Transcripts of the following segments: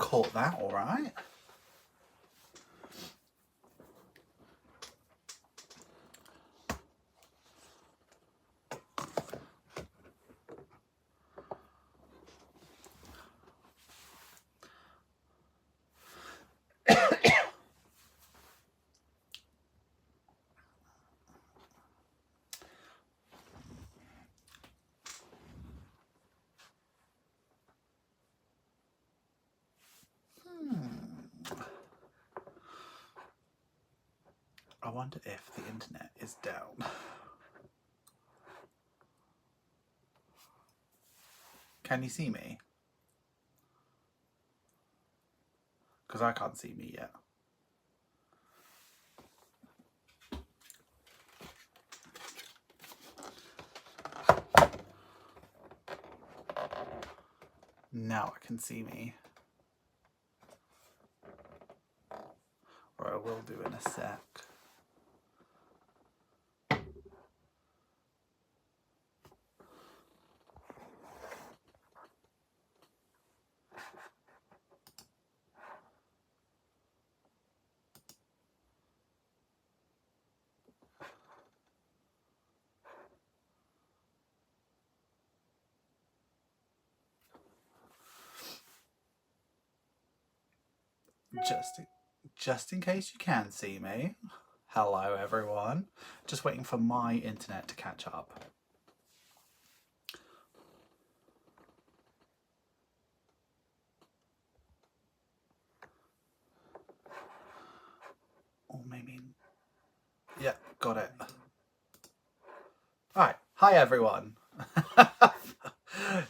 caught that all right. I wonder if the internet is down. Can you see me? Because I can't see me yet. Now I can see me. Or I will do in a sec. Just in case you can see me. Hello everyone. Just waiting for my internet to catch up. Or maybe... Yeah, got it. Alright, hi everyone.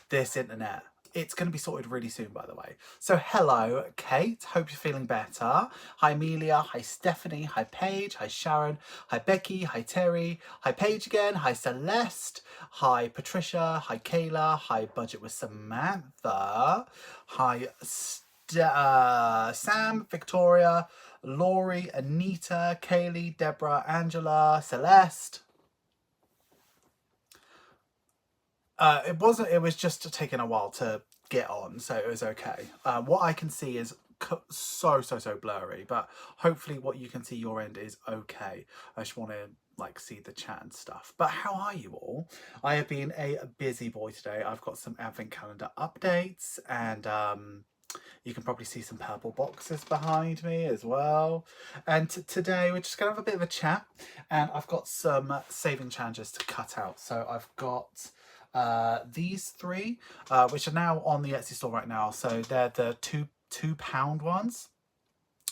This internet. It's going to be sorted really soon, by the way. So hello, Kate. Hope you're feeling better. Hi, Amelia. Hi, Stephanie. Hi, Paige. Hi, Sharon. Hi, Becky. Hi, Terry. Hi, Paige again. Hi, Celeste. Hi, Patricia. Hi, Kayla. Hi, Budget with Samantha. Hi, Sam, Victoria, Laurie, Anita, Kaylee, Deborah, Angela, Celeste. It was just taking a while to get on, so it was okay. What I can see is so blurry, but hopefully what you can see your end is okay. I just want to like see the chat and stuff. But how are you all? I have been a busy boy today. I've got some advent calendar updates, and you can probably see some purple boxes behind me as well. And today we're just going to have a bit of a chat, and I've got some saving challenges to cut out. So I've got these three, which are now on the Etsy store right now. So they're the £2 ones.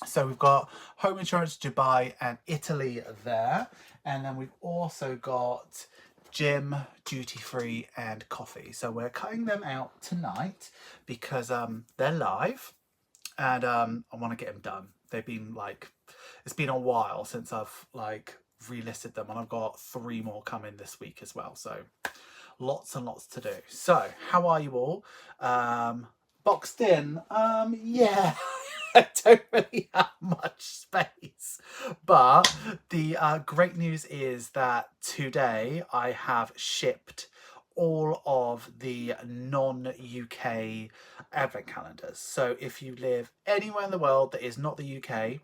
So we've got home insurance, Dubai and Italy there. And then we've also got gym, duty free and coffee. So we're cutting them out tonight because they're live, and I want to get them done. They've been like, it's been a while since I've like relisted them, and I've got 3 more coming this week as well. So lots and lots to do. So how are you all? Boxed in? Yeah. I don't really have much space, but the great news is that today I have shipped all of the non-UK advent calendars. So if you live anywhere in the world that is not the UK,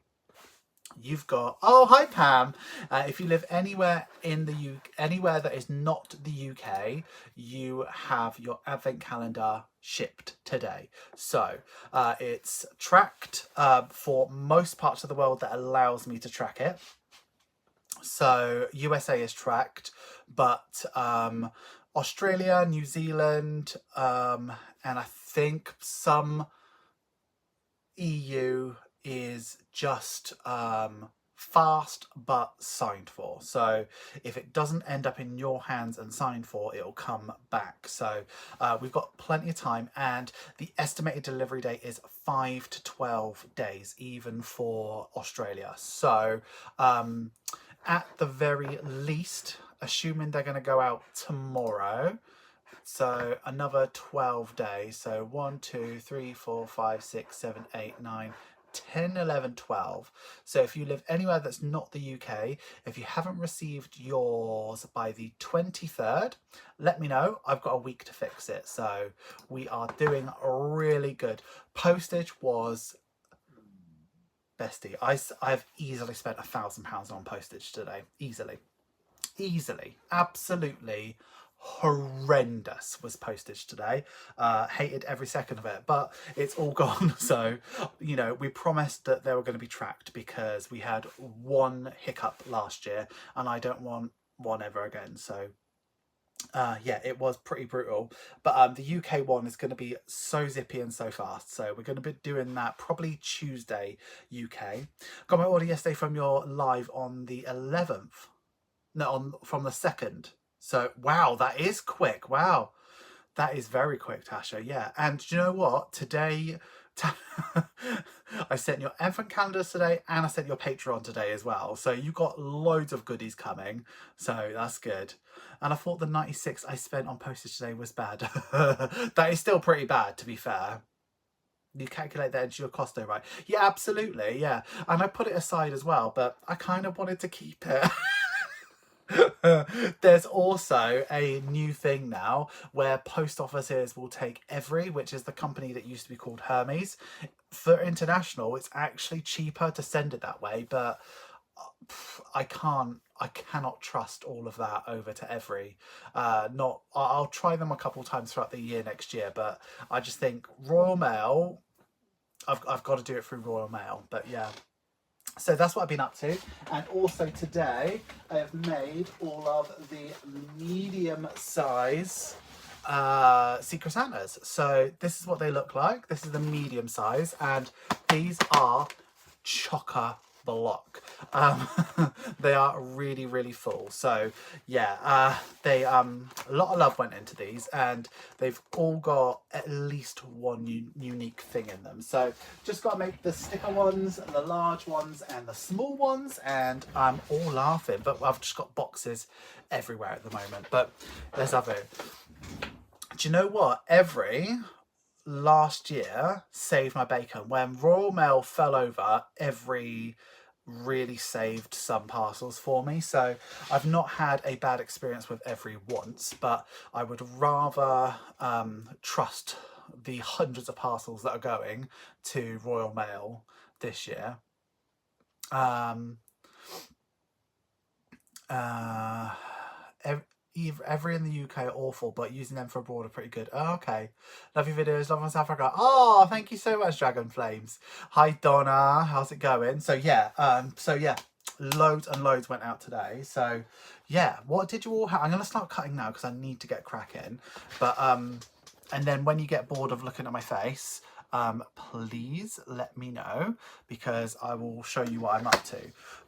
you've got, oh hi Pam, if you live anywhere in the UK, anywhere that is not the UK, you have your advent calendar shipped today. So it's tracked for most parts of the world that allows me to track it. So USA is tracked, but Australia, New Zealand, and I think some EU is just fast but signed for. So if it doesn't end up in your hands and signed for, it'll come back. So we've got plenty of time, and the estimated delivery date is 5 to 12 days, even for Australia. So at the very least, assuming they're going to go out tomorrow, so another 12 days. So 1, 2, 3, 4, 5, 6, 7, 8, 9, 10, 11, 12. So if you live anywhere that's not the UK, if you haven't received yours by the 23rd, let me know. I've got a week to fix it. So we are doing really good. Postage was bestie. I've easily spent £1,000 on postage today. Easily, absolutely horrendous was postage today. Hated every second of it, but it's all gone. So, you know, we promised that they were going to be tracked because we had one hiccup last year and I don't want one ever again. So yeah, it was pretty brutal, but the UK one is going to be so zippy and so fast, so we're going to be doing that probably Tuesday UK. Got my order yesterday from your live on the 11th. No, from the 2nd. So wow, that is quick. Wow, that is very quick, Tasha. Yeah, and do you know what? Today I sent your infant calendars today and I sent your Patreon today as well. So you got loads of goodies coming. So that's good. And I thought the 96 I spent on postage today was bad. That is still pretty bad, to be fair. You calculate that into your cost though, right? Yeah, absolutely. Yeah. And I put it aside as well, but I kind of wanted to keep it. There's also a new thing now where post offices will take Every, which is the company that used to be called Hermes. For international, it's actually cheaper to send it that way, but I cannot trust all of that over to Every. I'll try them a couple times throughout the year next year, but I just think Royal Mail, I've got to do it through Royal Mail. But yeah. So that's what I've been up to. And also today I have made all of the medium size Secret Santas. So this is what they look like. This is the medium size and these are chock-a-block. They are really, really full. So yeah, they a lot of love went into these and they've all got at least one unique thing in them. So just got to make the sticker ones, the large ones and the small ones, and I'm all laughing, but I've just got boxes everywhere at the moment. But let's have it. Do you know what? Every last year saved my bacon. When Royal Mail fell over, Every really saved some parcels for me. So I've not had a bad experience with Every once, but I would rather trust the hundreds of parcels that are going to Royal Mail this year. Every in the UK are awful, but using them for abroad are pretty good. Oh, okay. Love your videos. Love from South Africa. Oh, thank you so much, Dragon Flames. Hi, Donna. How's it going? So yeah, loads and loads went out today. So yeah, what did you all have? I'm going to start cutting now because I need to get cracking. But, and then when you get bored of looking at my face, please let me know because I will show you what I'm up to.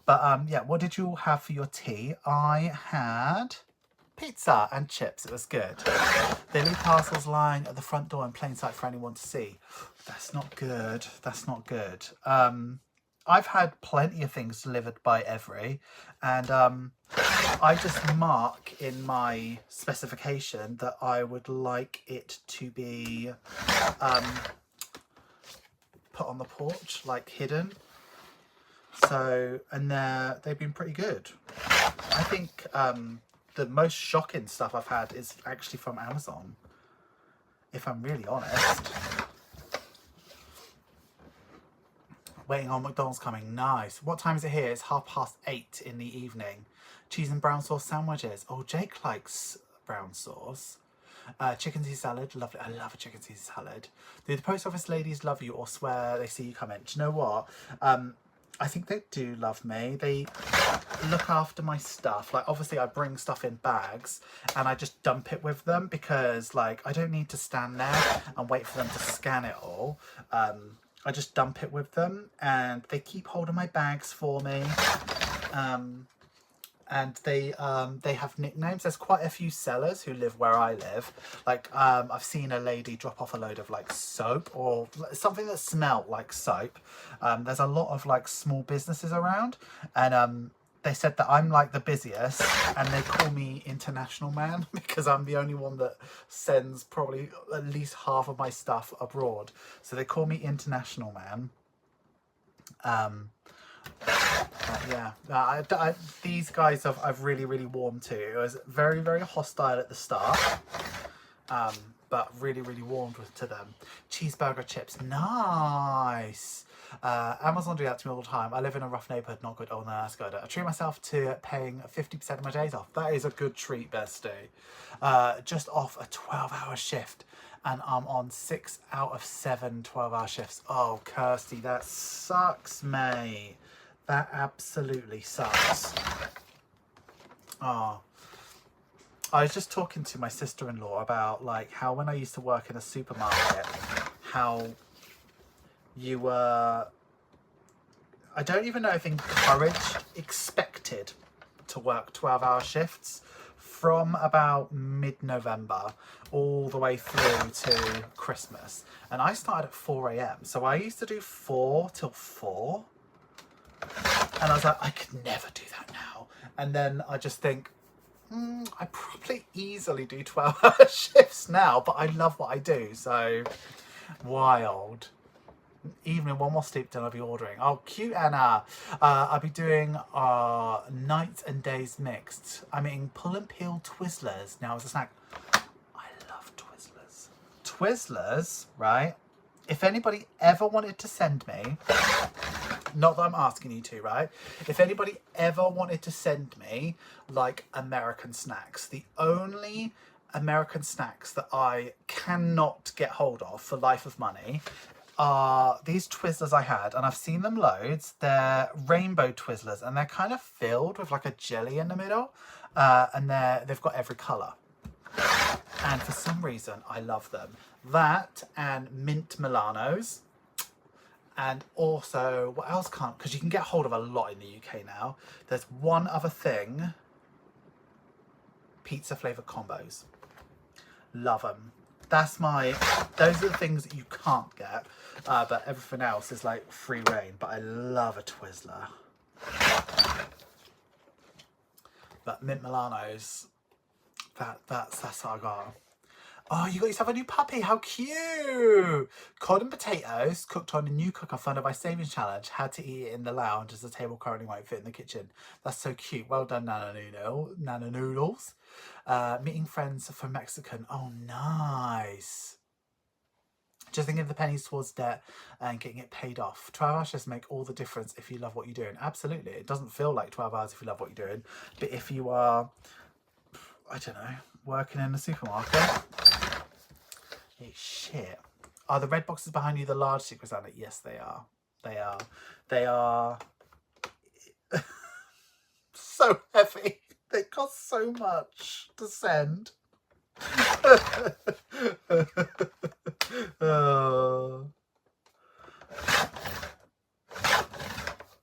But yeah, what did you all have for your tea? I had pizza and chips. It was good. They leave parcels lying at the front door in plain sight for anyone to see. That's not good. That's not good. I've had plenty of things delivered by Every, and I just mark in my specification that I would like it to be put on the porch, like hidden. So, and they've been pretty good. I think the most shocking stuff I've had is actually from Amazon, if I'm really honest. Waiting on McDonald's coming. Nice. What time is it here? It's 8:30 in the evening. Cheese and brown sauce sandwiches. Oh, Jake likes brown sauce. Chicken Caesar salad. Lovely. I love a chicken Caesar salad. Do the post office ladies love you or swear they see you come in? Do you know what? I think they do love me. They look after my stuff. Like, obviously I bring stuff in bags and I just dump it with them because, like, I don't need to stand there and wait for them to scan it all. I just dump it with them and they keep hold of my bags for me. And they have nicknames. There's quite a few sellers who live where I live. Like, I've seen a lady drop off a load of like soap or something that smelled like soap. There's a lot of like small businesses around, and they said that I'm like the busiest, and they call me International Man because I'm the only one that sends probably at least half of my stuff abroad. So they call me International Man. Yeah, these guys I've really, really warmed to. It was very, very hostile at the start, but really, really warmed to them. Cheeseburger chips, nice. Amazon do that to me all the time. I live in a rough neighbourhood, not good. Oh no, that's good. I treat myself to paying 50% of my days off. That is a good treat, bestie. Just off a 12-hour shift, and I'm on 6 out of 7 12-hour shifts. Oh, Kirsty, that sucks, mate. That absolutely sucks. Oh. I was just talking to my sister-in-law about like how when I used to work in a supermarket, how you were, I don't even know if encouraged, expected to work 12-hour shifts from about mid-November all the way through to Christmas. And I started at 4 a.m. So I used to do 4 till 4. And I was like, I could never do that now. And then I just think, I probably easily do 12-hour shifts now, but I love what I do, so wild. Evening, one more sleep, then I'll be ordering. Oh, cute, Anna. I'll be doing nights and days mixed. I'm eating pull and peel Twizzlers now as a snack. I love Twizzlers. Twizzlers, right? If anybody ever wanted to send me, not that I'm asking you to, right? If anybody ever wanted to send me like American snacks, the only American snacks that I cannot get hold of for life of money are these Twizzlers I had, and I've seen them loads. They're rainbow Twizzlers, and they're kind of filled with like a jelly in the middle, and they've got every colour. And for some reason, I love them. That and mint Milanos. And also, what else can't, because you can get hold of a lot in the UK now. There's one other thing. Pizza flavoured combos. Love them. Those are the things that you can't get. But everything else is like free reign. But I love a Twizzler. But mint Milanos, that's what I got. Oh, you got yourself a new puppy. How cute. Cod and potatoes cooked on a new cooker funded by Savings Challenge. Had to eat it in the lounge as the table currently won't fit in the kitchen. That's so cute. Well done, Nana Noodles. Meeting friends from Mexican. Oh, nice. Just thinking of the pennies towards debt and getting it paid off. 12 hours just make all the difference if you love what you're doing. Absolutely. It doesn't feel like 12 hours if you love what you're doing. But if you are, I don't know, working in a supermarket, it's shit. Are the red boxes behind you the large Secret Santa? Yes, they are. They are so heavy. They cost so much to send. Oh.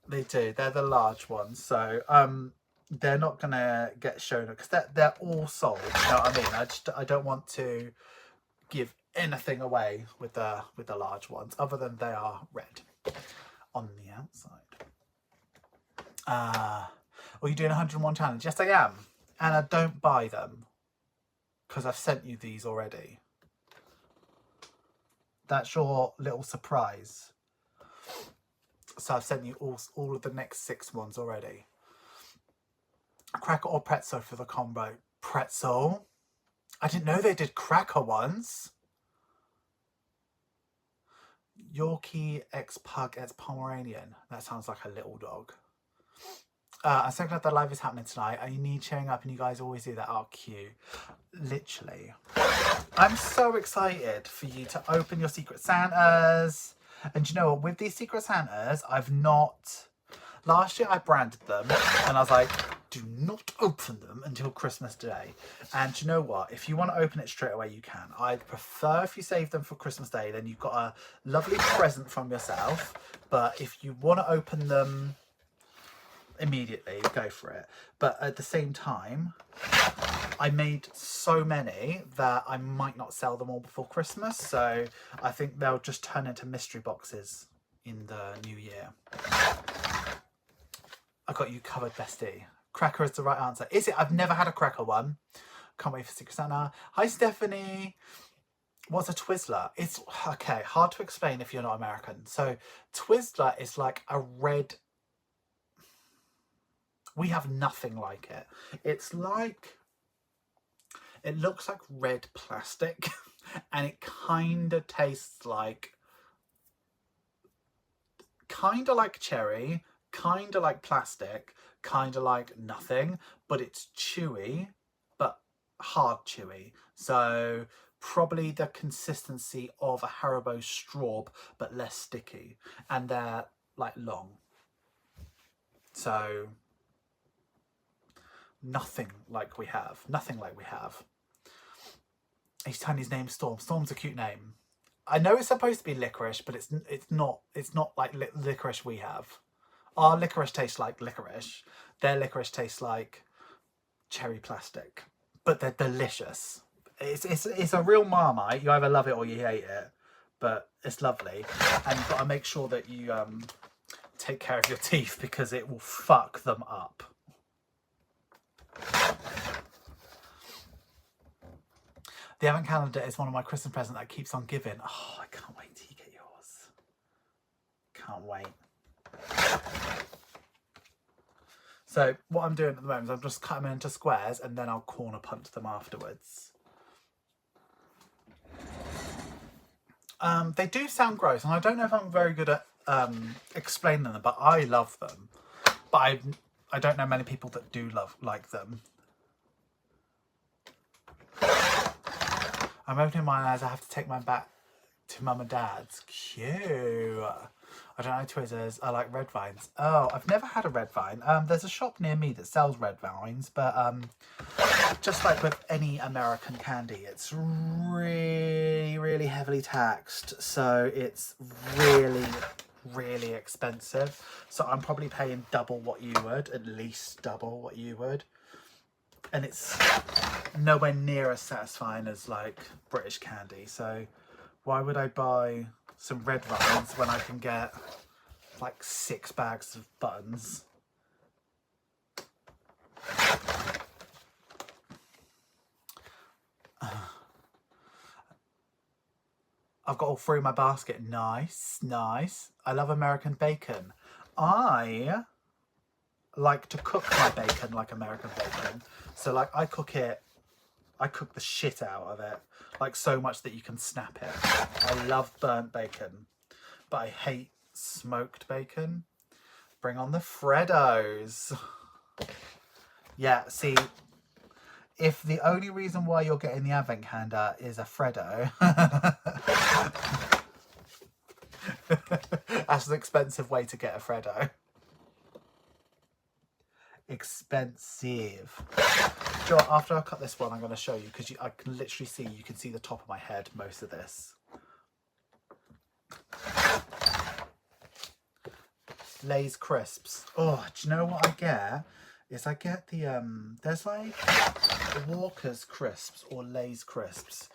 They do. They're the large ones. So they're not gonna get shown because they're all sold. You know what I mean? I don't want to give anything away with the large ones, other than they are red on the outside. Are you doing 101 challenge? Yes, I am. And I don't buy them because I've sent you these already. That's your little surprise. So I've sent you all of the next 6 ones already. Cracker or pretzel for the combo? Pretzel? I didn't know they did cracker ones. Yorkie X Pug X Pomeranian. That sounds like a little dog. I'm so glad that live is happening tonight. I need cheering up, and you guys always do that. Oh, cute. Literally. I'm so excited for you to open your Secret Santas. And you know what? With these Secret Santas, I've not... Last year I branded them, and I was like, do not open them until Christmas Day. And you know what? If you want to open it straight away, you can. I'd prefer if you save them for Christmas Day, then you've got a lovely present from yourself. But if you want to open them immediately, go for it. But at the same time, I made so many that I might not sell them all before Christmas. So I think they'll just turn into mystery boxes in the new year. I got you covered, bestie. Cracker is the right answer. Is it? I've never had a cracker one. Can't wait for Secret Santa. Hi, Stephanie. What's a Twizzler? It's, okay, hard to explain if you're not American. So Twizzler is like a red, we have nothing like it. It's like, it looks like red plastic and it kind of tastes like, kind of like cherry, kind of like plastic, kind of like nothing, but it's chewy, but hard chewy. So probably the consistency of a Haribo straw, but less sticky. And they're like long. So nothing like we have. Nothing like we have. He's telling his name Storm. Storm's a cute name. I know it's supposed to be licorice, but it's not. It's not like licorice we have. Our licorice tastes like licorice. Their licorice tastes like cherry plastic, but they're delicious. It's a real Marmite. You either love it or you hate it, but it's lovely. And you've got to make sure that you take care of your teeth because it will fuck them up. The Advent calendar is one of my Christmas presents that keeps on giving. Oh, I can't wait till you get yours. Can't wait. So what I'm doing at the moment is I'm just cutting them into squares and then I'll corner punch them afterwards. They do sound gross, and I don't know if I'm very good at explaining them, but I love them. But I don't know many people that do like them. I'm opening my eyes. I have to take mine back to mum and dad's. Cute. I don't know Twizzlers. I like red vines. Oh, I've never had a red vine. There's a shop near me that sells red vines, but just like with any American candy, it's really, really heavily taxed. So it's really, really expensive. So I'm probably paying double what you would, at least double what you would. And it's nowhere near as satisfying as like British candy. So why would I buy some red vines when I can get like 6 bags of buttons? I've got all 3 in my basket. Nice, nice. I love American bacon. I like to cook my bacon like American bacon. So like I cook the shit out of it. Like so much that you can snap it. I love burnt bacon, but I hate smoked bacon. Bring on the Freddos. Yeah, see, if the only reason why you're getting the Advent calendar is a Freddo, that's an expensive way to get a Freddo. Expensive. Joe, after I cut this one, I'm going to show you because I can literally see, you can see the top of my head, most of this. Lay's crisps. Oh, do you know what I get? Is I get the there's like Walker's crisps or Lay's crisps.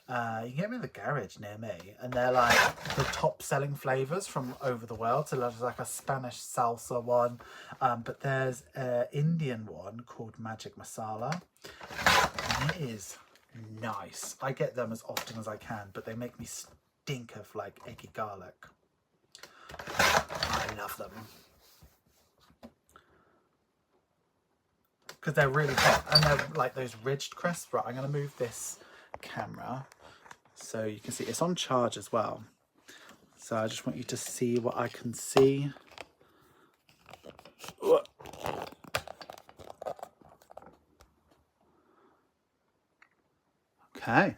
You can get them in the garage near me, and they're like the top selling flavors from over the world. So there's like a Spanish salsa one, but there's an Indian one called Magic Masala, and it is nice. I get them as often as I can, but they make me stink of like eggy garlic. I love them because they're really hot, and they're like those ridged crisps. Right, I'm going to move this camera so you can see it's on charge as well. So I just want you to see what I can see. Okay.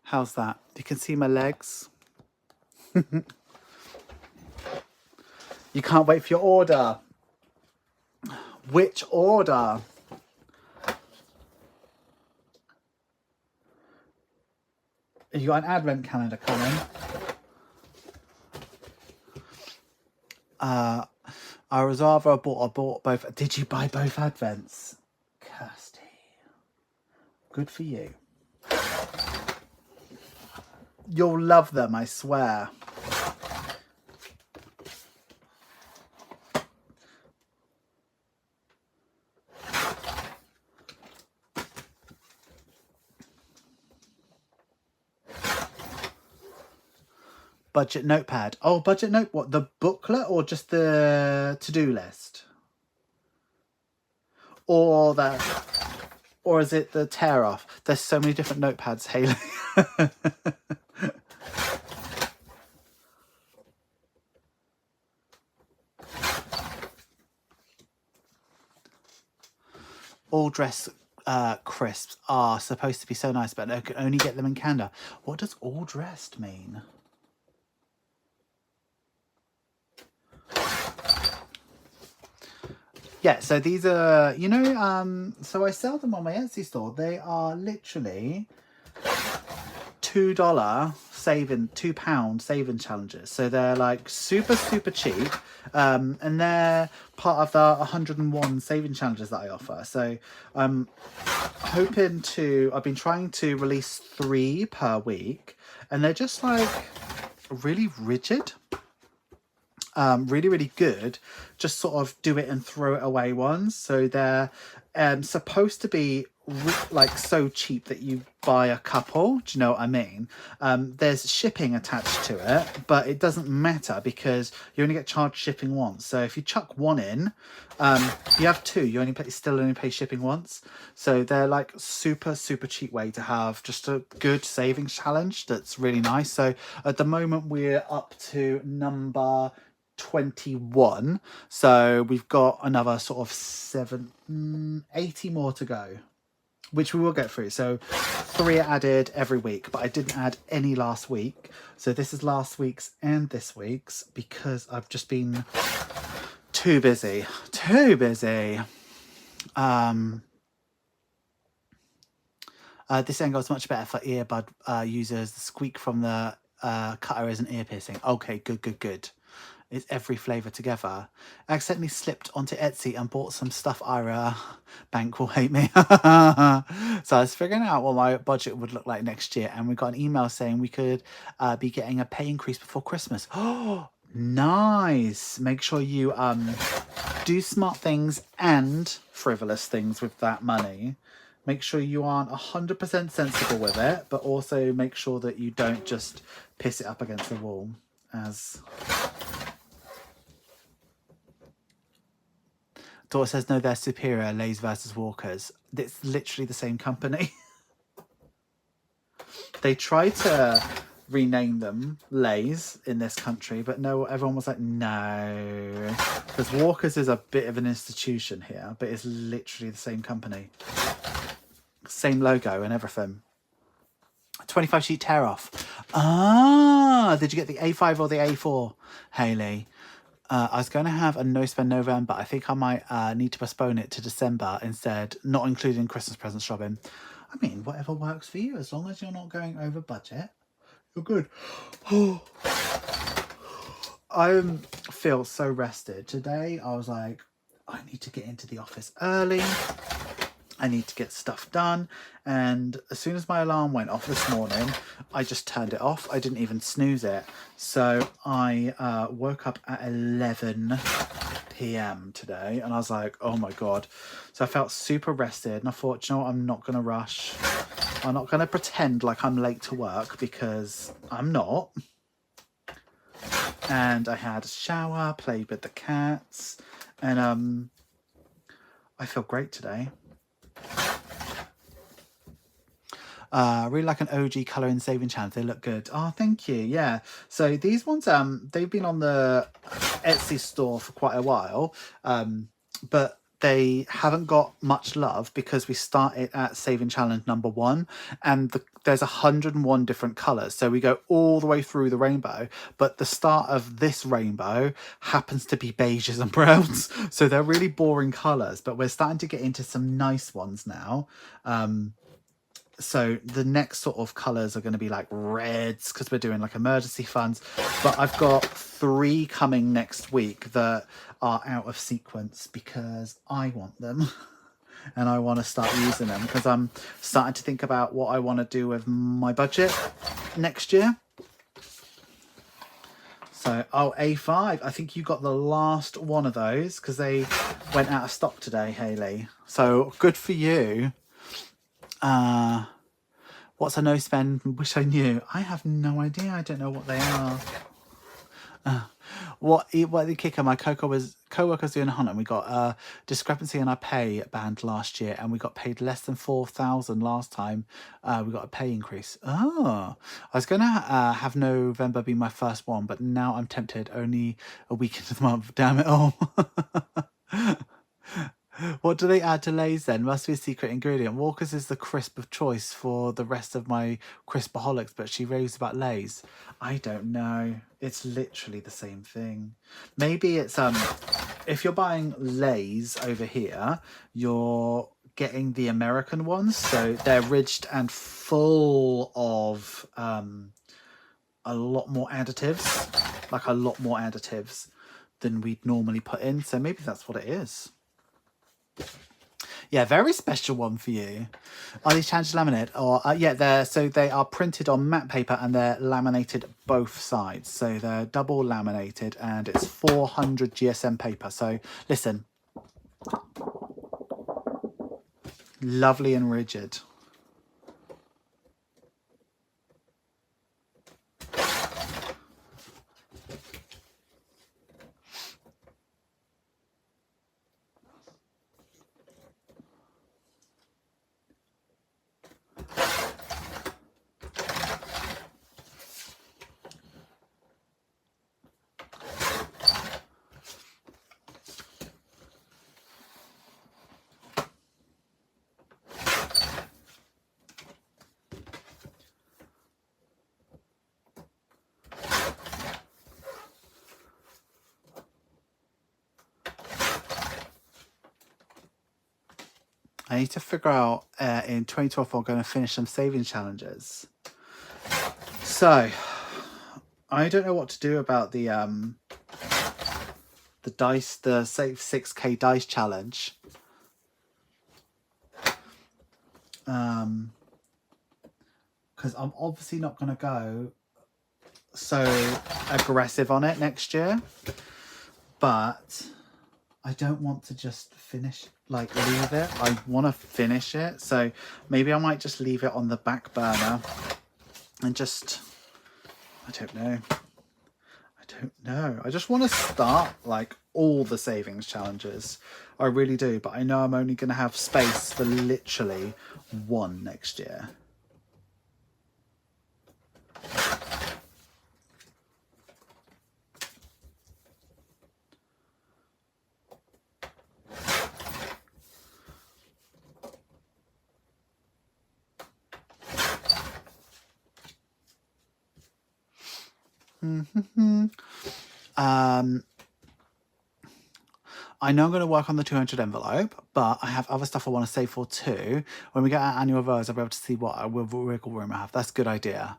How's that? You can see my legs. You can't wait for your order. Which order? You got an Advent calendar coming? I bought both. Did you buy both Advents? Kirsty. Good for you. You'll love them, I swear. Budget notepad. Oh, budget note. What, the booklet or just the to-do list? Or the, or is it the tear off? There's so many different notepads, Hayley. All dress crisps are supposed to be so nice, but I can only get them in Canada. What does all dressed mean? Yeah, so these are, you know, so I sell them on my Etsy store. They are literally $2 saving, £2 saving challenges. So they're like super, super cheap. And they're part of the 101 saving challenges that I offer. So I'm hoping to, I've been trying to release 3 per week, and they're just like really rigid. Really, really good. Just sort of do it and throw it away ones. So they're supposed to be like so cheap that you buy a couple. Do you know what I mean? There's shipping attached to it, but it doesn't matter because you only get charged shipping once. So if you chuck one in, you have 2. You still only pay shipping once. So they're like super, super cheap way to have just a good savings challenge that's really nice. So at the moment we're up to number 21, so we've got another sort of 80 more to go, which we will get through. So 3 are added every week, but I didn't add any last week, so this is last week's and this week's because I've just been too busy. This angle is much better for earbud users. The squeak from the cutter is an ear piercing. Okay, good. It's every flavour together. I accidentally slipped onto Etsy and bought some stuff. Ira Bank will hate me. So I was figuring out what my budget would look like next year, and we got an email saying we could be getting a pay increase before Christmas. Oh, nice. Make sure you do smart things and frivolous things with that money. Make sure you aren't 100% sensible with it, but also make sure that you don't just piss it up against the wall. As Daughter says, no, they're superior, Lays versus Walkers. It's literally the same company. They tried to rename them Lays in this country, but no, everyone was like, no. Because Walkers is a bit of an institution here, but it's literally the same company. Same logo and everything. 25 sheet tear off. Ah, did you get the A5 or the A4, Hayley? I was going to have a no spend November. I think I might need to postpone it to December instead, not including Christmas present shopping. I mean, whatever works for you, as long as you're not going over budget, you're good. I feel so rested. Today, I was like, I need to get into the office early. I need to get stuff done. And as soon as my alarm went off this morning, I just turned it off. I didn't even snooze it. So I woke up at 11 p.m. today, and I was like, oh my God. So I felt super rested, and I thought, you know what, I'm not going to rush. I'm not going to pretend like I'm late to work, because I'm not. And I had a shower, played with the cats, and I feel great today. Really like an OG colour and saving challenge. They look good. Oh, thank you. Yeah. So these ones, they've been on the Etsy store for quite a while, but they haven't got much love because we started at saving challenge number 1, and there's 101 different colours. So we go all the way through the rainbow, but the start of this rainbow happens to be beiges and browns. So they're really boring colours, but we're starting to get into some nice ones now. So the next sort of colours are going to be like reds, because we're doing like emergency funds. But I've got 3 coming next week that are out of sequence because I want them. And I want to start using them because I'm starting to think about what I want to do with my budget next year. So, oh, A5. I think you got the last one of those because they went out of stock today, Hayley. So good for you. What's a no spend? Wish I knew. I have no idea. I don't know what they are. What the kicker? My co-worker's doing a hunt, and we got a discrepancy in our pay band last year, and we got paid less than 4,000 last time. We got a pay increase. Oh, I was gonna have November be my first one, but now I'm tempted. Only a week into the month. Damn it all. What do they add to Lay's then? Must be a secret ingredient. Walker's is the crisp of choice for the rest of my crispaholics, but she raves about Lay's. I don't know. It's literally the same thing. Maybe it's if you're buying Lay's over here, you're getting the American ones, so they're ridged and full of a lot more additives, like a lot more additives than we'd normally put in. So maybe that's what it is. Yeah, very special one for you. Are these challenges laminated? Or yeah, they are printed on matte paper and they're laminated both sides. So they're double laminated and it's 400 GSM paper. So listen, lovely and rigid. I need to figure out in 2012 if I'm going to finish some saving challenges. So I don't know what to do about the dice, the Save 6K dice challenge. Because I'm obviously not going to go so aggressive on it next year, but I don't want to just finish, like leave it. I want to finish it, so maybe I might just leave it on the back burner and just, I don't know. I just want to start like all the savings challenges. I really do, but I know I'm only going to have space for literally one next year. I know I'm going to work on the 200 envelope, but I have other stuff I want to save for too. When we get our annual reverse, I'll be able to see what wiggle room I have. That's a good idea.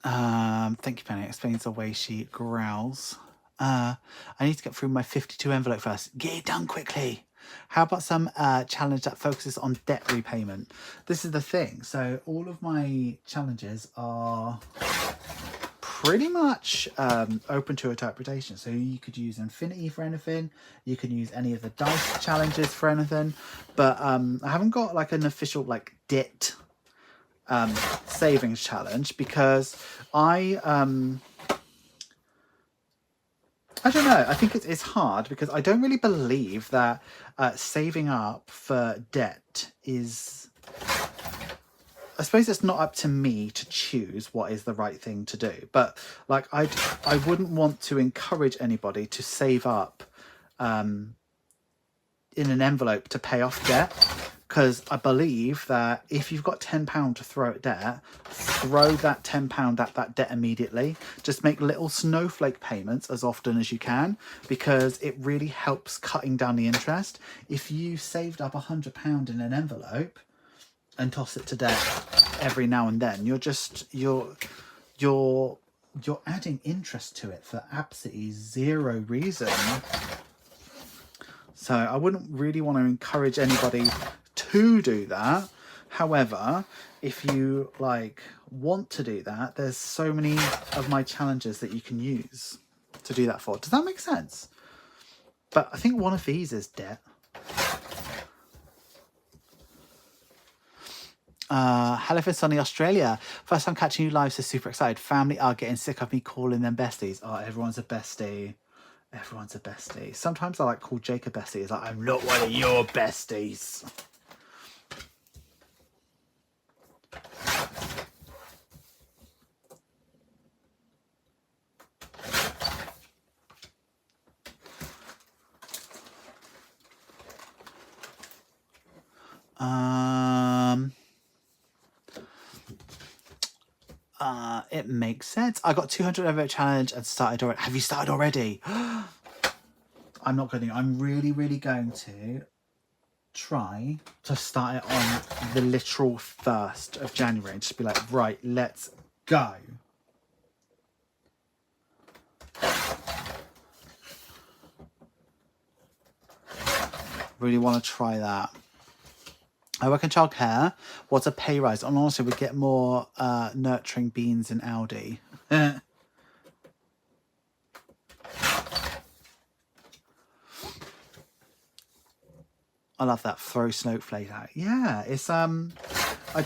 Thank you, Penny. Explains the way she growls. I need to get through my 52 envelope first. Get it done quickly. How about some challenge that focuses on debt repayment? This is the thing. So all of my challenges are pretty much open to interpretation. So you could use infinity for anything. You can use any of the dice challenges for anything. But I haven't got like an official like debt savings challenge because I don't know. I think it's hard because I don't really believe that saving up for debt is... I suppose it's not up to me to choose what is the right thing to do. But like I wouldn't want to encourage anybody to save up in an envelope to pay off debt. Because I believe that if you've got £10 to throw at debt, throw that £10 at that debt immediately. Just make little snowflake payments as often as you can, because it really helps cutting down the interest. If you saved up £100 in an envelope and toss it to debt every now and then, you're adding interest to it for absolutely zero reason. So I wouldn't really want to encourage anybody to do that. However, if you like want to do that, there's so many of my challenges that you can use to do that for. Does that make sense? But I think one of these is debt. Hello from sunny Australia. First time catching you live, so super excited. Family are getting sick of me calling them besties. Oh, everyone's a bestie. Everyone's a bestie. Sometimes I like call Jake a bestie. It's like, I'm not one of your besties. It makes sense. I got 200 over challenge and started already. Have you started already? I'm not going to. I'm really, really going to try to start it on the literal 1st of January and just be like, right, let's go. Really want to try that. I work in childcare. What's a pay rise? And honestly, we get more nurturing beans in Aldi. I love that. Throw snowflake out. Yeah, it's I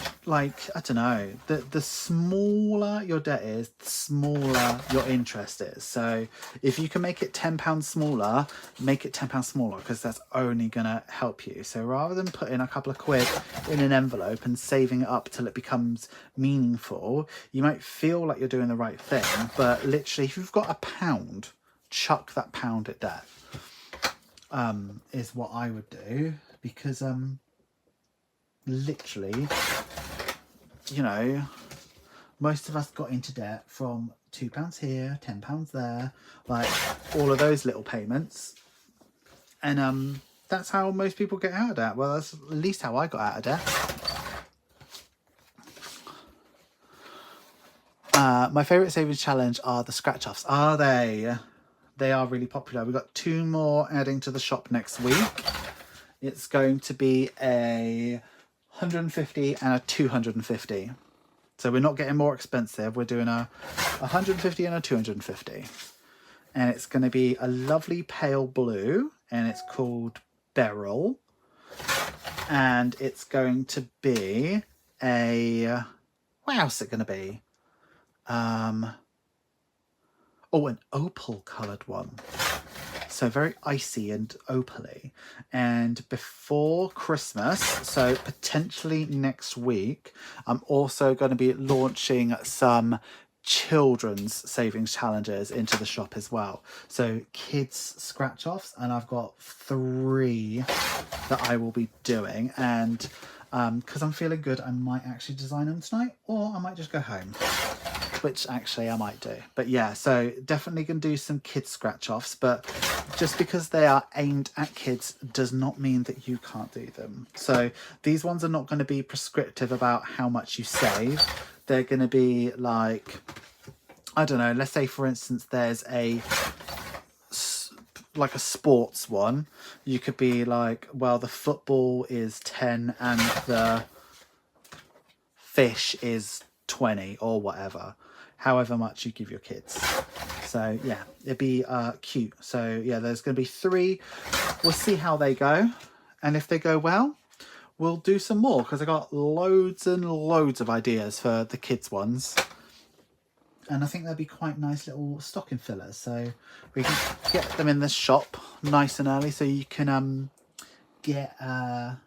don't know. The smaller your debt is, the smaller your interest is. So if you can make it £10 smaller, make it £10 smaller, because that's only gonna help you. So rather than putting a couple of quid in an envelope and saving it up till it becomes meaningful, you might feel like you're doing the right thing, but literally, if you've got £1, chuck that pound at debt. Is what I would do, because literally, you know, most of us got into debt from £2 here, £10 there, like all of those little payments, and that's how most people get out of debt. Well, that's at least how I got out of debt. My favourite savings challenge are the scratch offs. Are they? They are really popular. We've got 2 more adding to the shop next week. It's going to be a 150 and a 250. So we're not getting more expensive. We're doing a 150 and a 250. And it's going to be a lovely pale blue, and it's called Beryl. And it's going to be a... What else is it going to be? Oh, an opal coloured one. So very icy and opaly. And before Christmas, so potentially next week, I'm also going to be launching some children's savings challenges into the shop as well. So kids scratch offs, and I've got 3 that I will be doing. And because I'm feeling good, I might actually design them tonight, or I might just go home, which actually I might do. But yeah, so definitely going to do some kids scratch offs, but just because they are aimed at kids does not mean that you can't do them. So these ones are not going to be prescriptive about how much you save. They're going to be like, I don't know, let's say for instance there's a sports one. You could be like, well, the football is 10 and the fish is 20 or whatever, however much you give your kids. So yeah, it'd be cute. So yeah, there's going to be 3. We'll see how they go, and if they go well, we'll do some more, because I got loads and loads of ideas for the kids ones, and I think they'll be quite nice little stocking fillers. So we can get them in the shop nice and early, so you can get your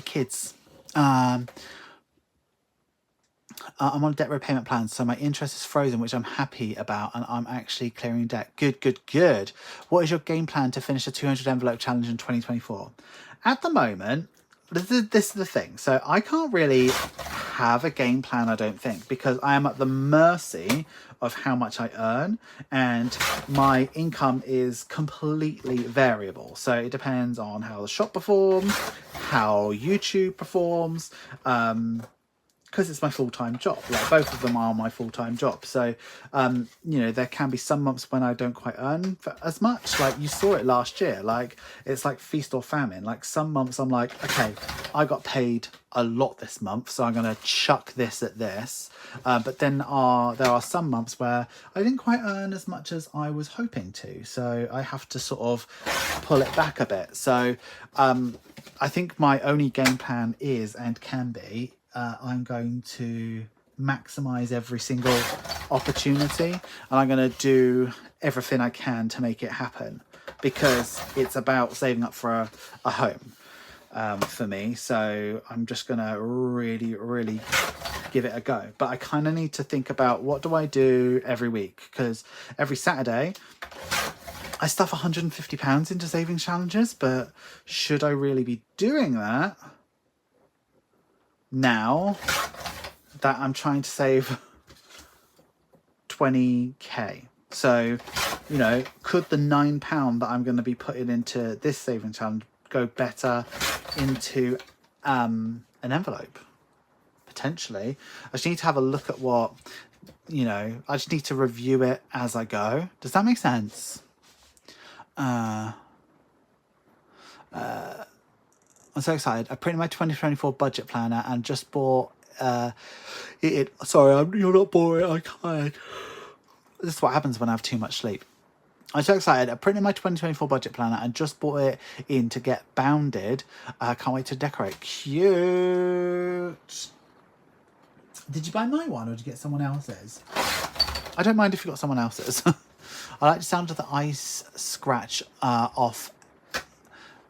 kids. I'm on a debt repayment plan, so my interest is frozen, which I'm happy about, and I'm actually clearing debt. Good. What is your game plan to finish the 200 envelope challenge in 2024? At the moment, this is the thing. So I can't really have a game plan, I don't think, because I am at the mercy of how much I earn, and my income is completely variable. So it depends on how the shop performs, how YouTube performs, because it's my full-time job. Like, both of them are my full-time job. So, you know, there can be some months when I don't quite earn as much. Like, you saw it last year. Like, it's like feast or famine. Like, some months I'm like, okay, I got paid a lot this month, so I'm going to chuck this at this. But then there are some months where I didn't quite earn as much as I was hoping to. So I have to sort of pull it back a bit. So I think my only game plan is, and can be, I'm going to maximize every single opportunity, and I'm going to do everything I can to make it happen, because it's about saving up for a home for me. So I'm just going to really give it a go. But I kind of need to think about, what do I do every week? Because every Saturday I stuff £150 into savings challenges, but should I really be doing that now that I'm trying to save 20k? So, you know, could the £9 that I'm going to be putting into this saving challenge go better into an envelope? Potentially. I just need to have a look at what, you know, I just need to review it as I go. Does that make sense? I'm so excited. I printed my 2024 budget planner and just bought sorry, you're not boring, I can't. This is what happens when I have too much sleep. I'm so excited. I printed my 2024 budget planner and just bought it in to get bounded. I can't wait to decorate. Cute. Did you buy my one, or did you get someone else's? I don't mind if you got someone else's. I like the sound of the ice scratch off,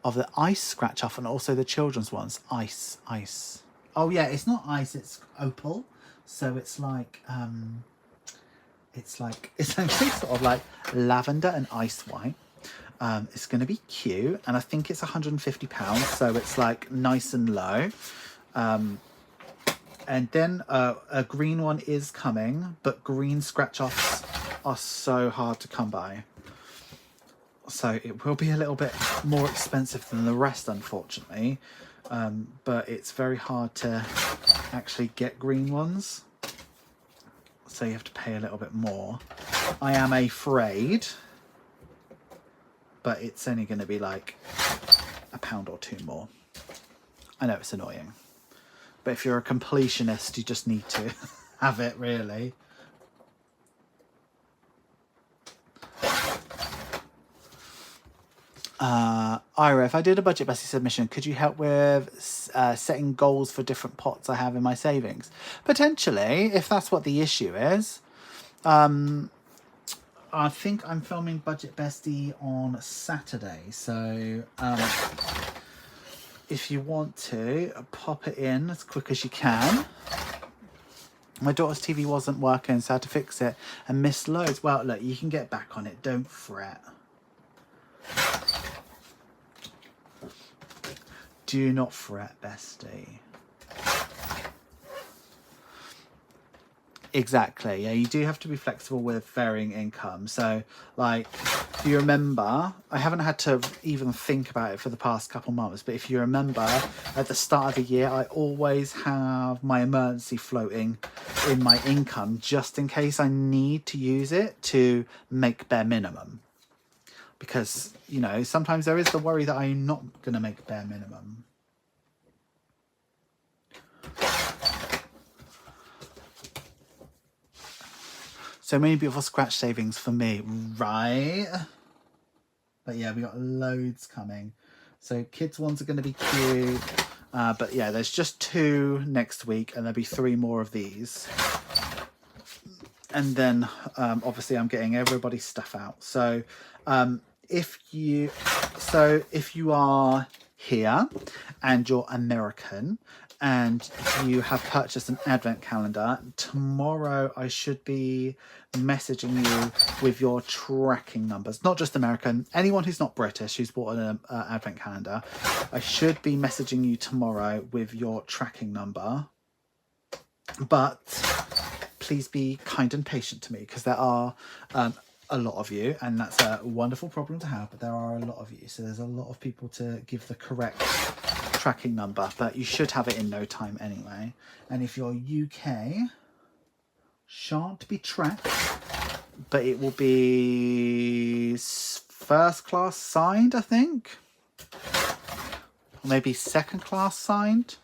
and also the children's ones. Ice. Oh yeah, it's not ice, it's opal. So it's like it's actually sort of like lavender and ice white. It's going to be cute, and I think it's £150, so it's like nice and low. And then a green one is coming, but green scratch offs are so hard to come by, so it will be a little bit more expensive than the rest, unfortunately. But it's very hard to actually get green ones, so you have to pay a little bit more. I am afraid, but it's only going to be like £1 or £2 more. I know it's annoying, but if you're a completionist, you just need to have it, really. Ira, if I did a budget bestie submission, could you help with setting goals for different pots I have in my savings? Potentially, if that's what the issue is. I think I'm filming Budget Bestie on Saturday, so if you want to, pop it in as quick as you can. My daughter's TV wasn't working, so I had to fix it and missed loads. Well, look, you can get back on it, don't fret. Do not fret, bestie. Exactly, yeah, you do have to be flexible with varying income. So, like, if you remember, I haven't had to even think about it for the past couple months, but if you remember, at the start of the year, I always have my emergency floating in my income, just in case I need to use it to make bare minimum. Because, you know, sometimes there is the worry that I'm not going to make bare minimum. So many beautiful scratch savings for me, right? But yeah, we got loads coming. So kids ones are going to be cute. But yeah, there's just 2 next week, and there'll be 3 more of these. And then obviously I'm getting everybody's stuff out. So if you are here and you're American and you have purchased an advent calendar, tomorrow I should be messaging you with your tracking numbers. Not just American, anyone who's not British who's bought an advent calendar, I should be messaging you tomorrow with your tracking number. But please be kind and patient to me, because there are a lot of you, and that's a wonderful problem to have, but there are a lot of you, so there's a lot of people to give the correct tracking number, but you should have it in no time anyway. And if you're UK, shan't be tracked, but it will be first class signed, I think. Or maybe second class signed.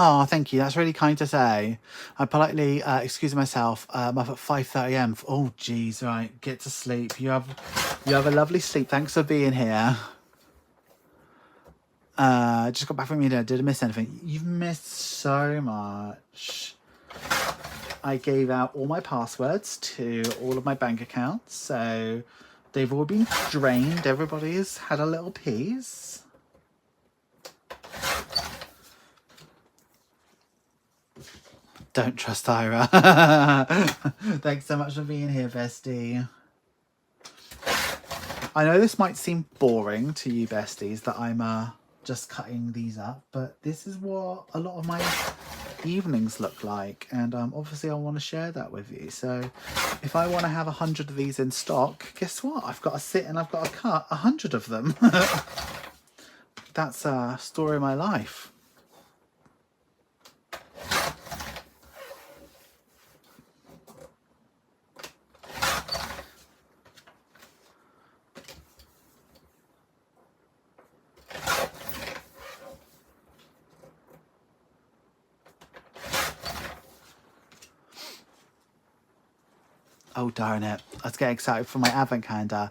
Oh, thank you. That's really kind to say. I politely excuse myself. I'm up at 5:30 a.m. Oh, geez, right. Get to sleep. You have a lovely sleep. Thanks for being here. Just got back from dinner. Did I miss anything? You've missed so much. I gave out all my passwords to all of my bank accounts, so they've all been drained. Everybody's had a little piece. Don't trust Ira. Thanks so much for being here, bestie. I know this might seem boring to you, besties, that I'm just cutting these up, but this is what a lot of my evenings look like, and obviously I want to share that with you. So if I want to have 100 of these in stock, guess what? I've got to sit and I've got to cut 100 of them. That's a story of my life. Oh, darn it. Let's get excited for my advent calendar.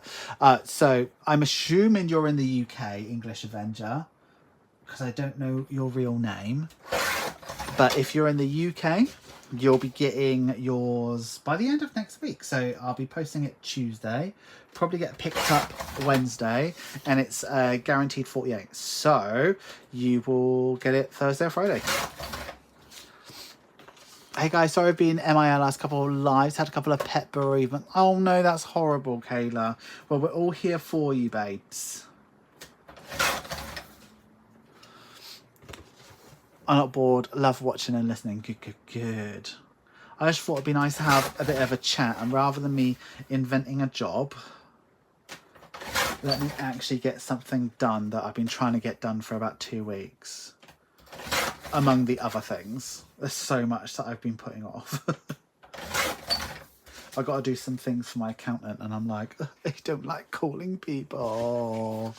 So I'm assuming you're in the UK, English Avenger, because I don't know your real name. But if you're in the UK, you'll be getting yours by the end of next week. So I'll be posting it Tuesday, probably get picked up Wednesday, and it's guaranteed 48. So you will get it Thursday or Friday. Hey guys, sorry I've been MIA last couple of lives, had a couple of pet bereavement. Oh no, that's horrible, Kayla. Well, we're all here for you, babes. I'm not bored, love watching and listening. Good. I just thought it'd be nice to have a bit of a chat, and rather than me inventing a job, let me actually get something done that I've been trying to get done for about 2 weeks. Among the other things. There's so much that I've been putting off. I've got to do some things for my accountant, and I'm like, I don't like calling people.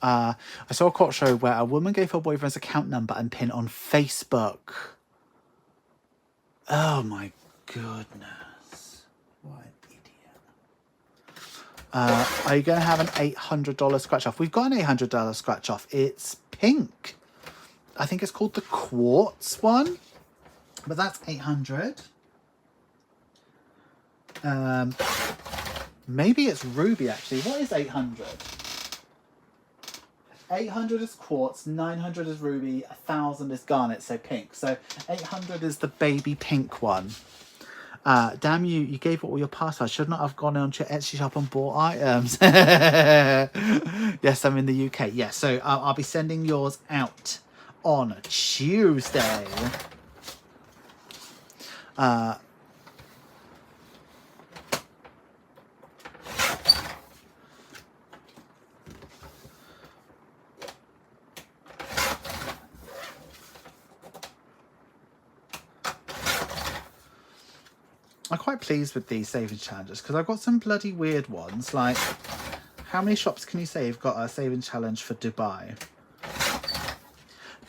I saw a court show where a woman gave her boyfriend's account number and pin on Facebook. Oh my goodness. What an idiot. Are you going to have an $800 scratch off? We've got an $800 scratch off. It's pink. I think it's called the quartz one, but that's 800. Maybe it's ruby actually. What is 800? 800 is quartz, 900 is ruby, 1000 is garnet, so pink. So 800 is the baby pink one. Damn you, you gave it all your passwords. Should not have gone onto your Etsy shop and bought items. Yes, I'm in the UK. Yes, so I'll be sending yours out on Tuesday. I'm quite pleased with these savings challenges because I've got some bloody weird ones. Like, how many shops can you say you've got a savings challenge for Dubai?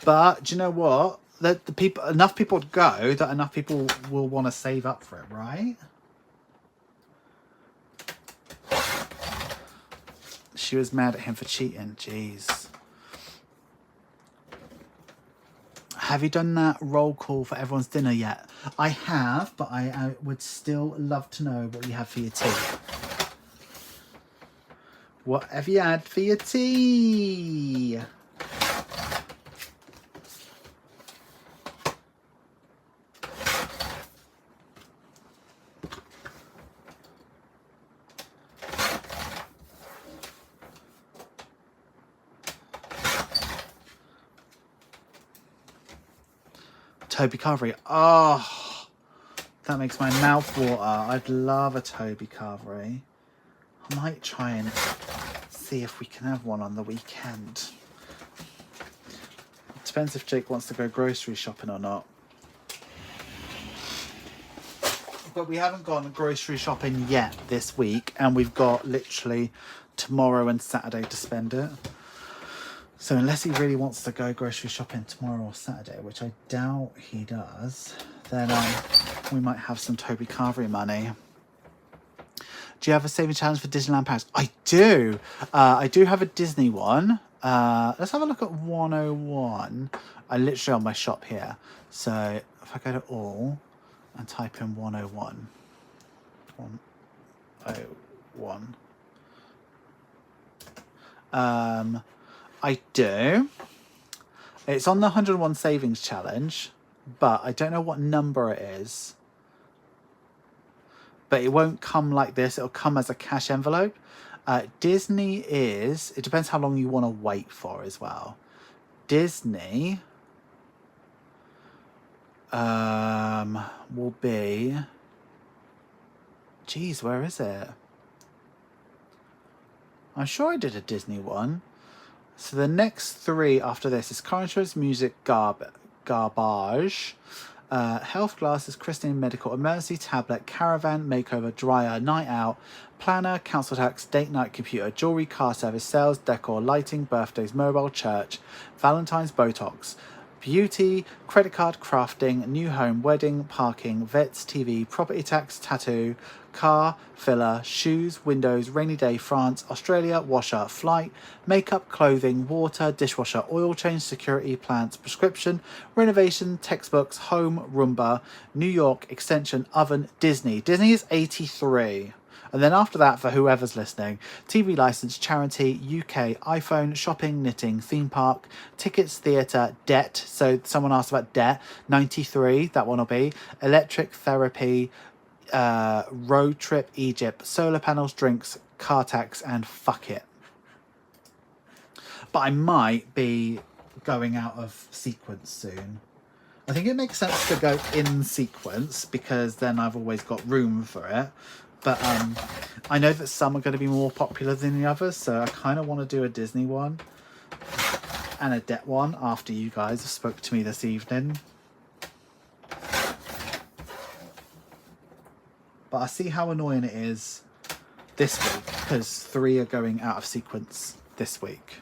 But do you know what? The people, enough people go that enough people will want to save up for it, right? She was mad at him for cheating. Jeez. Have you done that roll call for everyone's dinner yet? I have, but I would still love to know what you have for your tea. What have you had for your tea? Toby Carvery. Oh, That makes my mouth water. I'd love a Toby Carvery. I might try and see if we can have one on the weekend. Depends if Jake wants to go grocery shopping or not. But we haven't gone grocery shopping yet this week, and we've got literally tomorrow and Saturday to spend it. So unless he really wants to go grocery shopping tomorrow or Saturday, which I doubt he does, then we might have some Toby Carvery money. Do you have a saving challenge for Disneyland Paris? I do. I do have a Disney one. Let's have a look at 101. I literally on my shop here. So if I go to all and type in 101. 101. I do. It's on the 101 savings challenge, but I don't know what number it is. But it won't come like this. It'll come as a cash envelope. Disney is, it depends how long you want to wait for as well. Disney will be, geez, where is it? I'm sure I did a Disney one. So the next three after this is car insurance, music, garbage, health glasses, Christine medical, emergency tablet, caravan, makeover, dryer, night out, planner, council tax, date night, computer, jewelry, car service, sales, decor, lighting, birthdays, mobile, church, Valentine's, Botox, beauty, credit card, crafting, new home, wedding, parking, vets, TV, property tax, tattoo, car, filler, shoes, windows, rainy day, France, Australia, washer, flight, makeup, clothing, water, dishwasher, oil change, security, plants, prescription, renovation, textbooks, home, Roomba, New York, extension, oven, Disney. Disney is 83. And then after that, for whoever's listening, TV license, charity, UK, iPhone, shopping, knitting, theme park, tickets, theatre, debt. So someone asked about debt. 93, that one will be. Electric therapy, road trip, Egypt, solar panels, drinks, car tax, and fuck it. But I might be going out of sequence soon. I think it makes sense to go in sequence because then I've always got room for it. But I know that some are going to be more popular than the others, so I kind of want to do a Disney one and a debt one after you guys have spoke to me this evening. But I see how annoying it is this week because 3 are going out of sequence this week.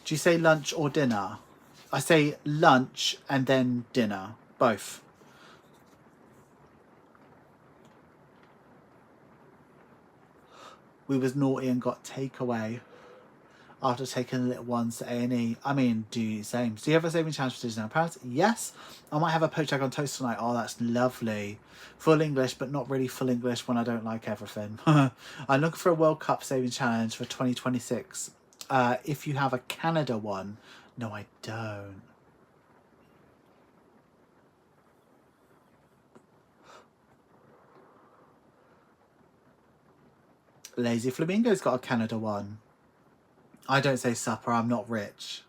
Do you say lunch or dinner? I say lunch and then dinner, both. We was naughty and got takeaway after taking the little ones to A&E. I mean, do you same? Do you have a saving challenge for Disneyland Paris? Yes. I might have a poached egg on toast tonight. Oh, that's lovely. Full English, but not really full English when I don't like everything. I'm looking for a World Cup saving challenge for 2026. If you have a Canada one. No, I don't. Lazy Flamingo's got a Canada one. I don't say supper, I'm not rich.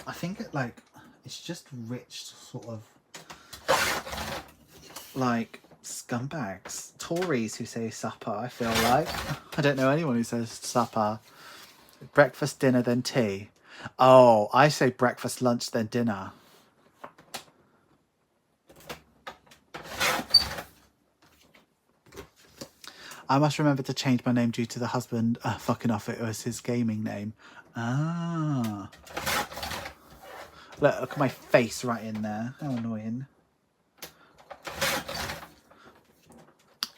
I think it's just rich sort of like scumbags, Tories who say supper. I feel like I don't know anyone who says supper. Breakfast, dinner, then tea. Oh, I say breakfast, lunch, then dinner. I must remember to change my name due to the husband fucking off. It was his gaming name. Ah. Look at my face right in there. How annoying.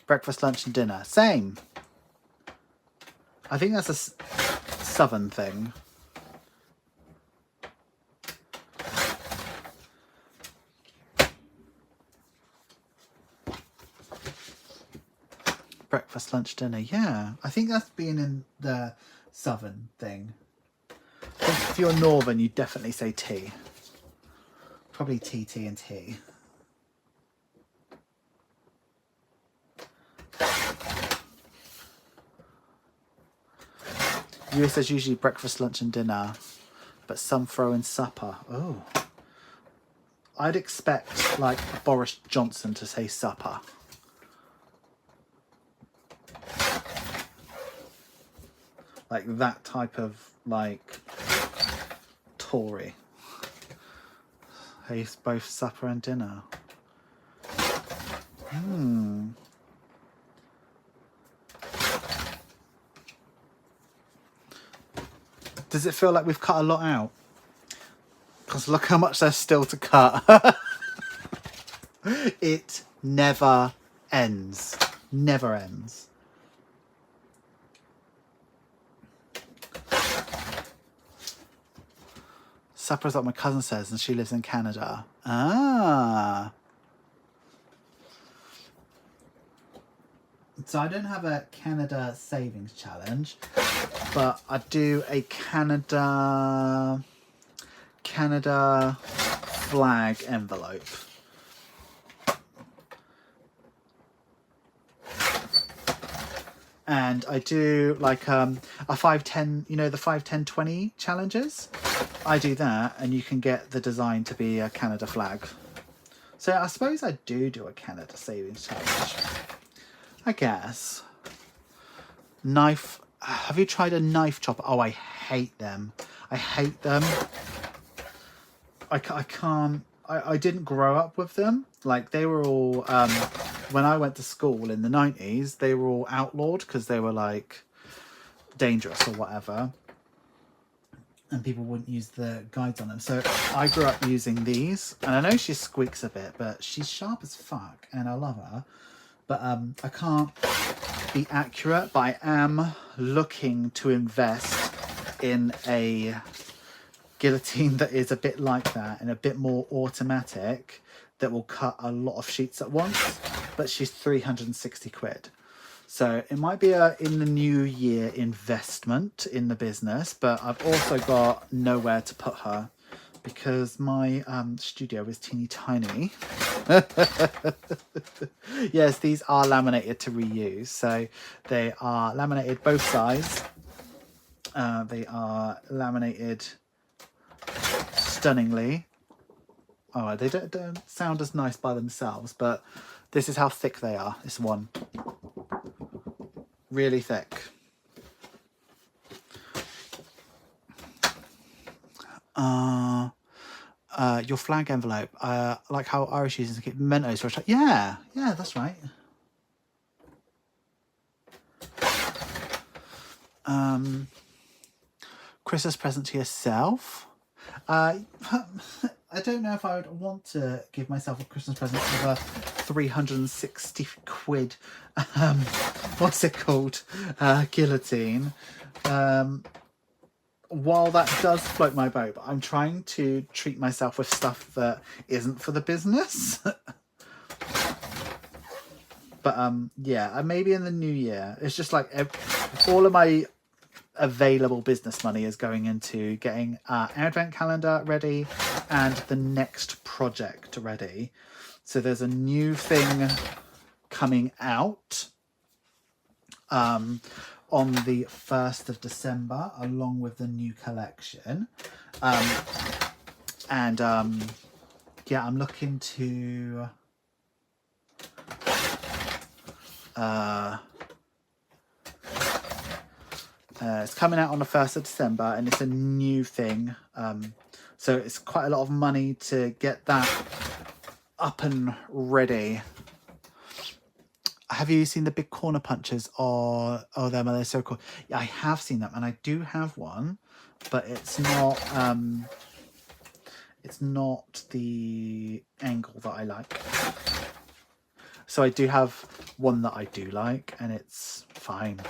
Breakfast, lunch and dinner. Same. I think that's a southern thing. breakfast, lunch, dinner. Yeah, I think that's been in the southern thing. I think if you're northern, you definitely say tea. Probably tea, tea and tea. US says usually breakfast, lunch and dinner, but some throw in supper. Oh. I'd expect like Boris Johnson to say supper. Like that type of like Tory. Hey, both supper and dinner. Does it feel like we've cut a lot out? Because look how much there's still to cut. It never ends. Never ends. Supper is what my cousin says, and she lives in Canada. Ah. So I don't have a Canada savings challenge, but I do a Canada flag envelope. And I do like a 5, 10, you know, the 5, 10, 20 challenges. I do that, and you can get the design to be a Canada flag. So I suppose I do a Canada savings challenge. I guess. Knife. Have you tried a knife chopper? Oh, I hate them. I hate them. I can't. I didn't grow up with them. Like they were all. When I went to school in the 90s, they were all outlawed because they were like dangerous or whatever. And people wouldn't use the guides on them. So I grew up using these. And I know she squeaks a bit, but she's sharp as fuck. And I love her. But I can't be accurate. But I am looking to invest in a guillotine that is a bit like that. And a bit more automatic. That will cut a lot of sheets at once. But she's 360 quid. So it might be a in the new year investment in the business, but I've also got nowhere to put her because my studio is teeny tiny. Yes, these are laminated to reuse. So they are laminated both sides. They are laminated stunningly. Oh, they don't sound as nice by themselves, but this is how thick they are. This one. Really thick. Your flag envelope. Like how Irish uses to keep mementos for a time. Yeah, that's right. Christmas present to yourself. I don't know if I would want to give myself a Christmas present with a 360 quid, what's it called, guillotine. While that does float my boat, I'm trying to treat myself with stuff that isn't for the business. But yeah, maybe in the new year. It's just like all of my available business money is going into getting our advent calendar ready and the next project ready. So there's a new thing coming out on the 1st of December along with the new collection. Yeah, I'm looking to it's coming out on the 1st of December and it's a new thing. So it's quite a lot of money to get that up and ready. Have you seen the big corner punches or them? They're so cool. Yeah, I have seen them and I do have one, but it's not the angle that I like. So I do have one that I do like and it's fine.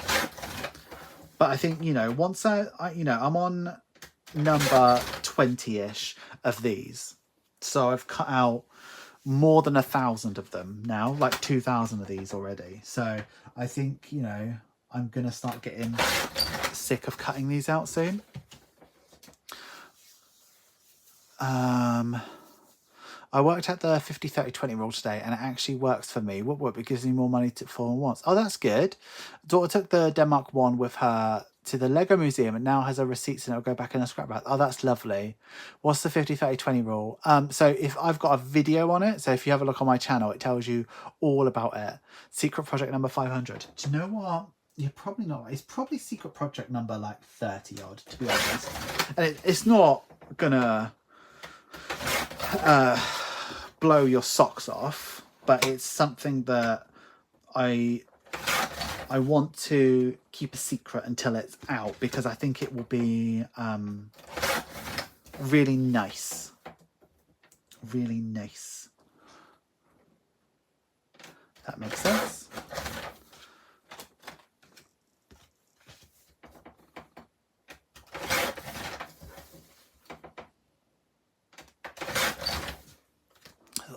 But I think, you know, once I'm on number 20-ish of these. So I've cut out more than 1,000 of them now, like 2,000 of these already. So I think, you know, I'm going to start getting sick of cutting these out soon. I worked at the 50-30-20 rule today and it actually works for me. What? It gives me more money for once. Oh, that's good. Daughter took the Denmark one with her to the Lego Museum and now has her receipts and it'll go back in a scrapbook. Oh, that's lovely. What's the 50-30-20 rule? So if I've got a video on it, so if you have a look on my channel, it tells you all about it. Secret project number 500. Do you know what? You're probably not. It's probably secret project number like 30 odd, to be honest. And it's not gonna blow your socks off, but it's something that I want to keep a secret until it's out, because I think it will be really nice. Really nice. That makes sense.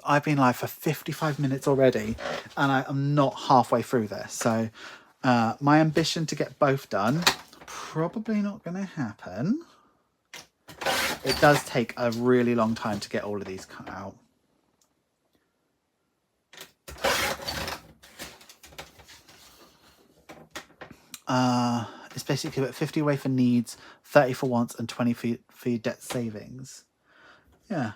I've been live for 55 minutes already and I'm not halfway through this. So my ambition to get both done, probably not going to happen. It does take a really long time to get all of these cut out. It's basically about 50 away for needs, 30 for wants and 20 for your debt savings. Yeah.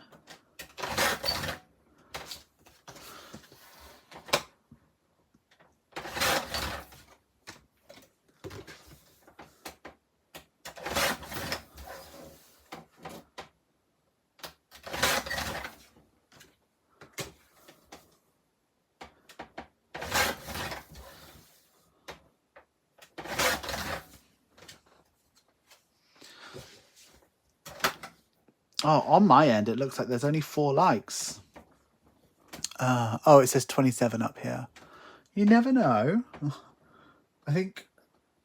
Oh, on my end, it looks like there's only 4 likes. Oh, it says 27 up here. You never know. I think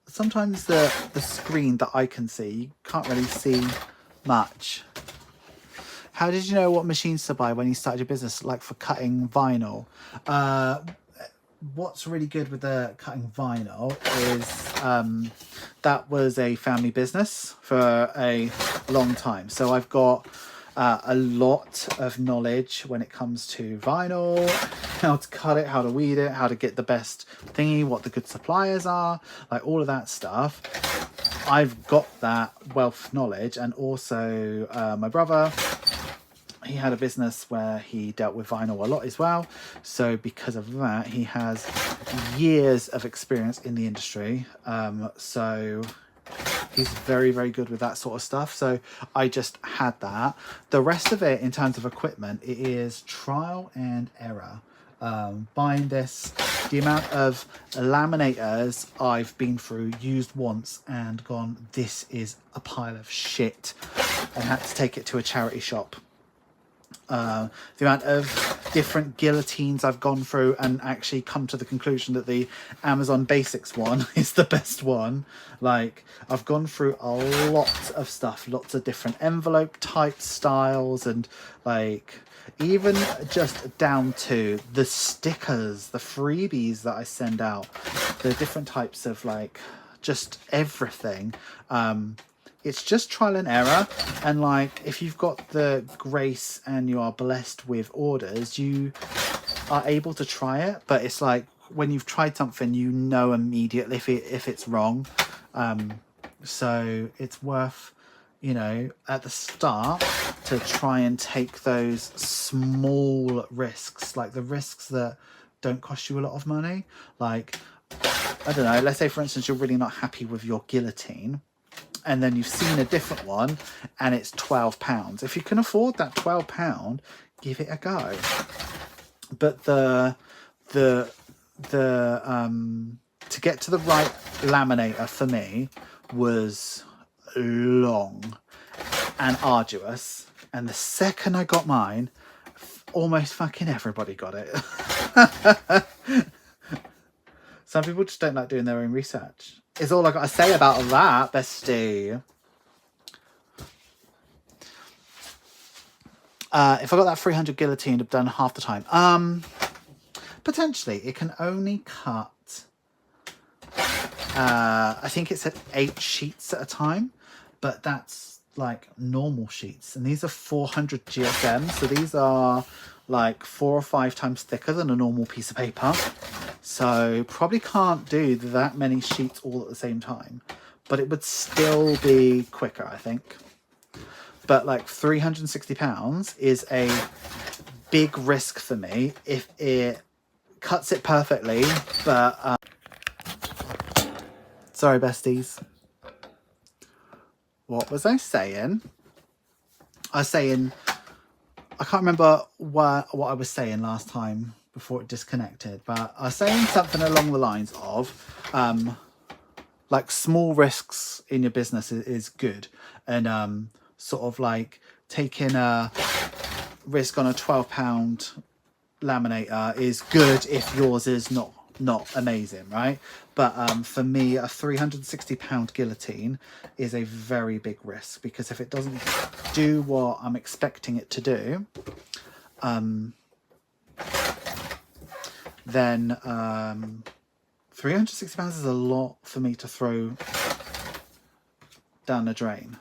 sometimes the screen that I can see, you can't really see much. How did you know what machines to buy when you started your business, like for cutting vinyl? What's really good with the cutting vinyl is that was a family business for a long time. So I've got a lot of knowledge when it comes to vinyl, how to cut it, how to weed it, how to get the best thingy, what the good suppliers are, like all of that stuff. I've got that wealth of knowledge. And also my brother, he had a business where he dealt with vinyl a lot as well. So because of that, he has years of experience in the industry. So he's very, very good with that sort of stuff. So I just had that. The rest of it, in terms of equipment, it is trial and error. Buying this, the amount of laminators I've been through, used once and gone, this is a pile of shit, and had to take it to a charity shop. The amount of different guillotines I've gone through and actually come to the conclusion that the Amazon Basics one is the best one. Like, I've gone through a lot of stuff, lots of different envelope type styles, and like even just down to the stickers, the freebies that I send out, the different types of like just everything. It's just trial and error, and like if you've got the grace and you are blessed with orders, you are able to try it. But it's like when you've tried something, you know immediately if it's wrong. So it's worth, you know, at the start to try and take those small risks, like the risks that don't cost you a lot of money. Like, I don't know, let's say for instance you're really not happy with your guillotine, and then you've seen a different one and it's £12. If you can afford that £12, give it a go. But to get to the right laminator for me was long and arduous. And the second I got mine, almost fucking everybody got it. Some people just don't like doing their own research. Is all I got to say about that, bestie. If I got that 300 guillotined, I've done half the time. Potentially, it can only cut, I think it said 8 sheets at a time, but that's like normal sheets. And these are 400 GSM, so these are like 4 or 5 times thicker than a normal piece of paper. So probably can't do that many sheets all at the same time, but it would still be quicker, I think. But like £360 is a big risk for me if it cuts it perfectly. But sorry, besties. What was I saying? I was saying, I can't remember what I was saying last time before it disconnected, but I was saying something along the lines of like small risks in your business is good, and sort of like taking a risk on a £12 laminator is good if yours is not amazing, right? But for me, a £360 guillotine is a very big risk, because if it doesn't do what I'm expecting it to do, then £360 is a lot for me to throw down the drain.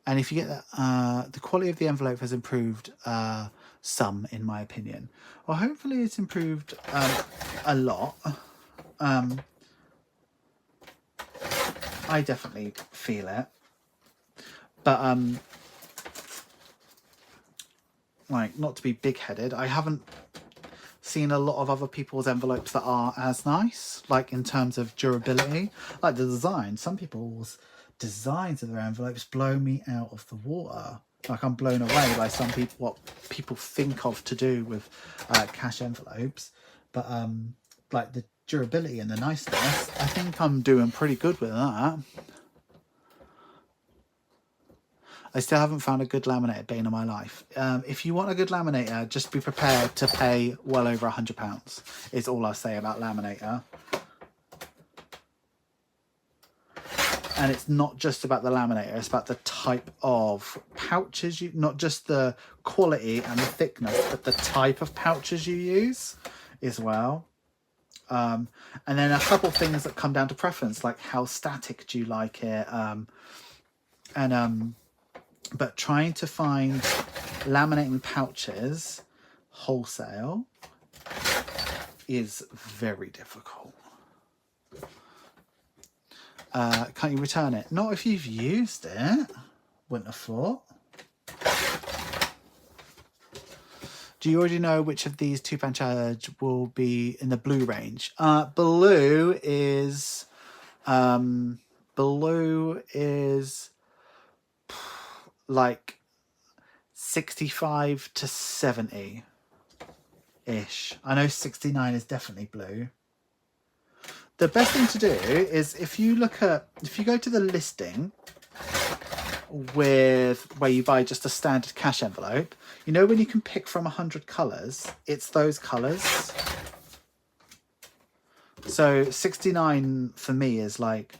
And if you get that, the quality of the envelope has improved some, in my opinion. Well, hopefully it's improved a lot. I definitely feel it. But, like, not to be big-headed, I haven't seen a lot of other people's envelopes that are as nice, like in terms of durability. Like the design, some people's designs of their envelopes blow me out of the water. Like, I'm blown away by some people, what people think of to do with cash envelopes. But like the durability and the niceness, I think I'm doing pretty good with that. I still haven't found a good laminator bane in my life. If you want a good laminator, just be prepared to pay well over £100, is all I say about laminator. And it's not just about the laminator, it's about the type of pouches you, not just the quality and the thickness, but the type of pouches you use as well. And then a couple of things that come down to preference, like how static do you like it, but trying to find laminating pouches wholesale is very difficult. Can't you return it? Not if you've used it. Wouldn't have thought. Do you already know which of these £2 charge will be in the blue range? Blue is like 65 to 70 ish. I know 69 is definitely blue. The best thing to do is if you go to the listing with where you buy just a standard cash envelope, you know when you can pick from 100 colours, it's those colours. So 69 for me is like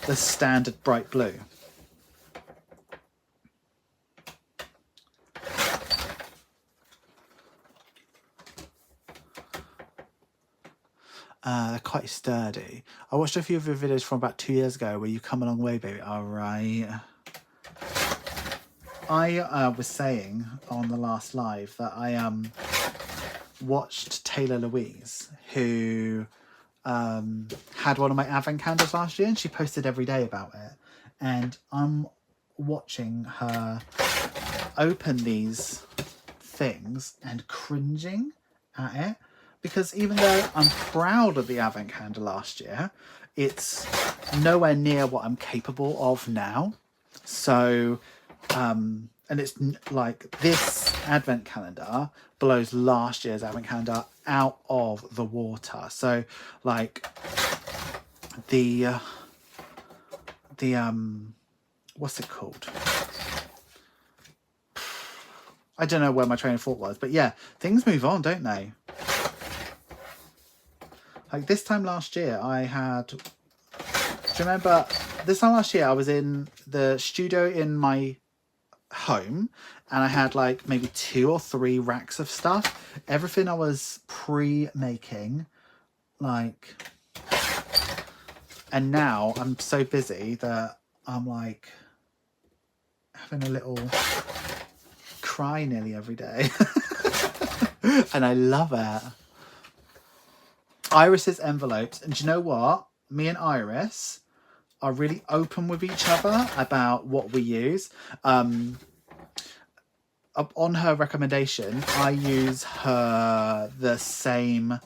the standard bright blue. Quite sturdy. I watched a few of your videos from about 2 years ago where you come a long way, baby. All right. I was saying on the last live that I watched Taylor Louise, who had one of my advent candles last year, and she posted every day about it. And I'm watching her open these things and cringing at it. Because even though I'm proud of the advent candle last year, it's nowhere near what I'm capable of now. So, and it's like this advent calendar blows last year's advent calendar out of the water. So, like the what's it called? I don't know where my train of thought was, but yeah, things move on, don't they? Like this time last year, I had Do you remember this time last year I was in the studio in my home and I had like maybe 2 or 3 racks of stuff. Everything I was pre-making, like, and now I'm so busy that I'm like having a little cry nearly every day. And I love it. Iris's envelopes, and do you know what? Me and Iris are really open with each other about what we use. On her recommendation, I use the same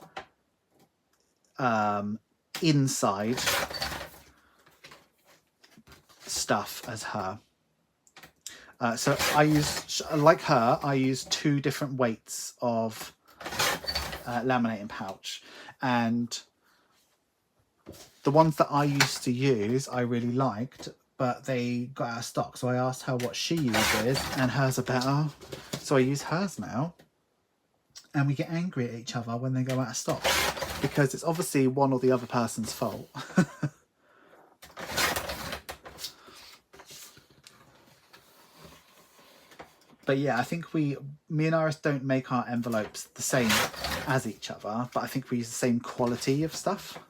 inside stuff as her. So I use, like her, I use 2 different weights of laminating pouch, and the ones that I used to use I really liked, but they got out of stock, so I asked her what she uses and hers are better, so I use hers now. And we get angry at each other when they go out of stock because it's obviously one or the other person's fault. But yeah, I think me and Iris don't make our envelopes the same as each other, but I think we use the same quality of stuff.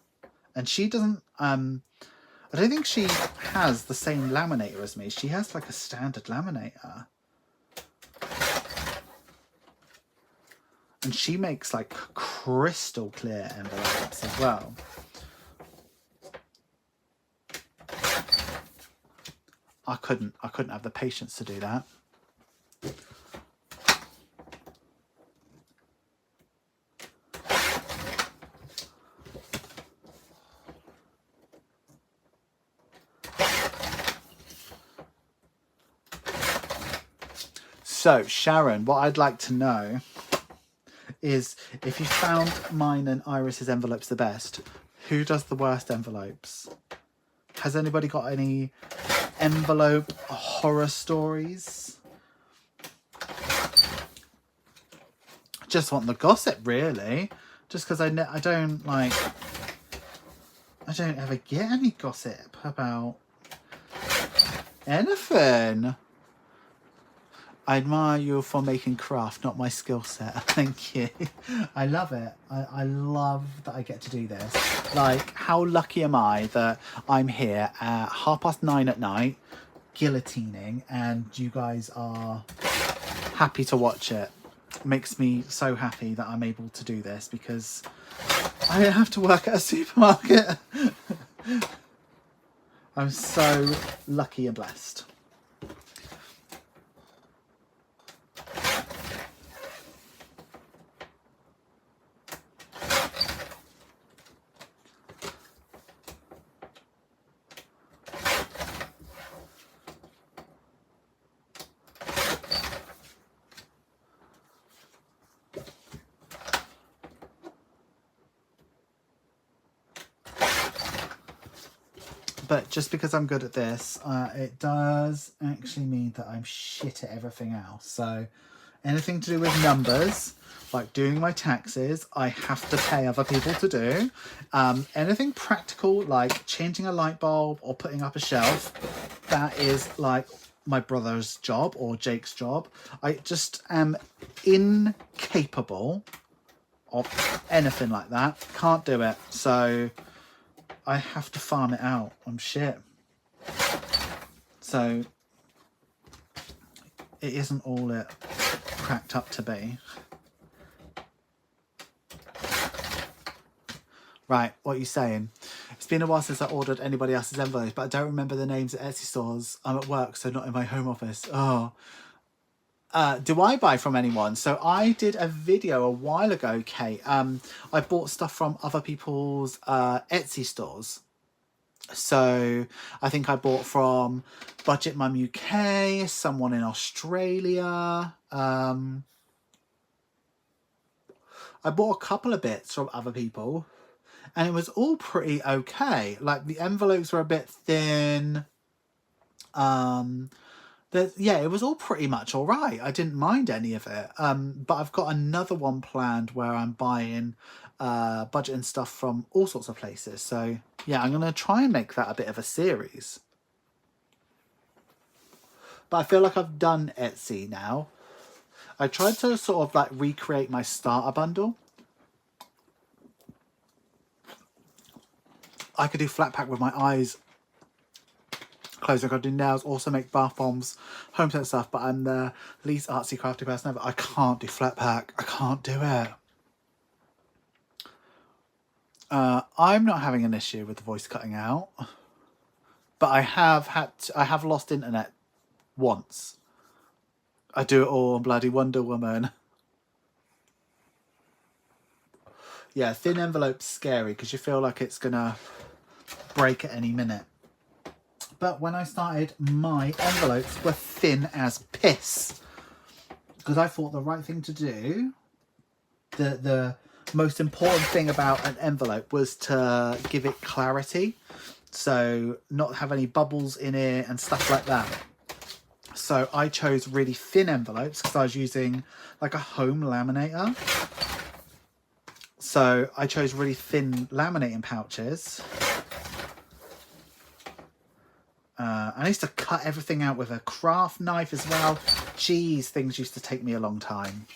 And she doesn't, I don't think she has the same laminator as me. She has like a standard laminator. And she makes like crystal clear envelopes as well. I couldn't have the patience to do that. So, Sharon, what I'd like to know is if you found mine and Iris's envelopes the best, who does the worst envelopes? Has anybody got any envelope horror stories? Just want the gossip, really. Just because I don't ever get any gossip about anything. I admire you for making craft, not my skill set. Thank you. I love it. I love that I get to do this. Like, how lucky am I that I'm here at 9:30 at night, guillotining, and you guys are happy to watch it. It makes me so happy that I'm able to do this because I don't have to work at a supermarket. I'm so lucky and blessed. But just because I'm good at this, it does actually mean that I'm shit at everything else. So anything to do with numbers, like doing my taxes, I have to pay other people to do. Anything practical, like changing a light bulb or putting up a shelf, that is like my brother's job or Jake's job. I just am incapable of anything like that. Can't do it. So I have to farm it out. I'm shit. So it isn't all it cracked up to be. Right, what are you saying? It's been a while since I ordered anybody else's envelopes, but I don't remember the names at Etsy stores. I'm at work, so not in my home office. Oh. Do I buy from anyone? So I did a video a while ago, Kate. I bought stuff from other people's Etsy stores. So I think I bought from Budget Mum UK, someone in Australia. I bought a couple of bits from other people and it was all pretty okay. Like the envelopes were a bit thin. Yeah, it was all pretty much all right. I didn't mind any of it. But I've got another one planned where I'm buying budgeting stuff from all sorts of places. So yeah, I'm going to try and make that a bit of a series. But I feel like I've done Etsy now. I tried to sort of like recreate my starter bundle. I could do flat pack with my eyes closed. I could do nails, also make bath bombs, home set stuff, but I'm the least artsy crafty person ever. I can't do flat pack. I can't do it. I'm not having an issue with the voice cutting out, but I have lost internet once. I do it all on bloody Wonder Woman. Yeah, thin envelope's scary because you feel like it's gonna break at any minute. But when I started, my envelopes were thin as piss. Because I thought the right thing to do, the most important thing about an envelope was to give it clarity. So not have any bubbles in it and stuff like that. So I chose really thin envelopes because I was using like a home laminator. So I chose really thin laminating pouches. I used to cut everything out with a craft knife as well. Geez, things used to take me a long time.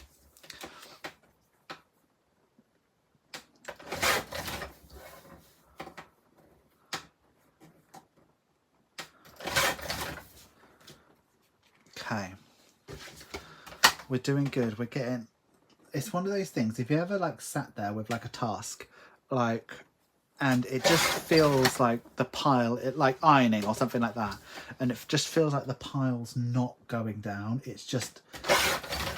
Okay. We're doing good. We're getting... It's one of those things, if you ever like sat there with like a task, like... and it just feels like the pile, like ironing or something like that, and it just feels like the pile's not going down. It's just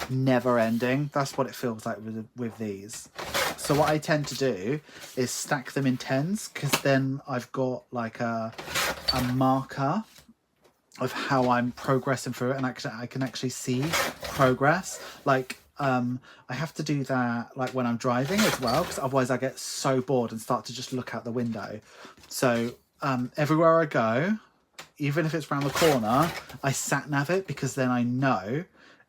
never ending. That's what it feels like with these. So what I tend to do is stack them in tens, because then I've got like a marker of how I'm progressing through it, and I can actually see progress. Like I have to do that like when I'm driving as well, because otherwise I get so bored and start to just look out the window. So everywhere I go, even if it's around the corner, I sat nav it, because then I know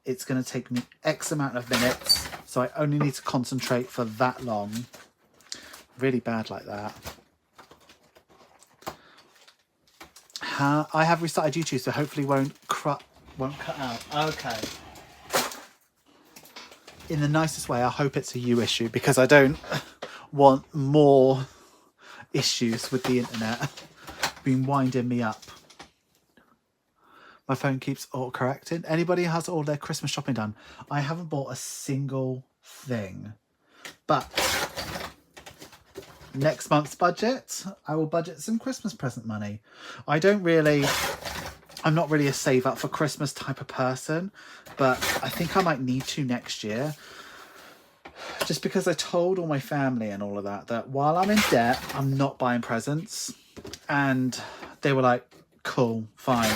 it's going to take me X amount of minutes, so I only need to concentrate for that long. Really bad like that. I have restarted YouTube, so hopefully won't cut out. Okay. In the nicest way, I hope it's a you issue, because I don't want more issues with the internet being winding me up. My phone keeps auto-correcting. Anybody who has all their Christmas shopping done? I haven't bought a single thing. But next month's budget, I will budget some Christmas present money. I'm not really a save up for Christmas type of person, but I think I might need to next year. Just because I told all my family and all of that while I'm in debt, I'm not buying presents. And they were like, cool, fine.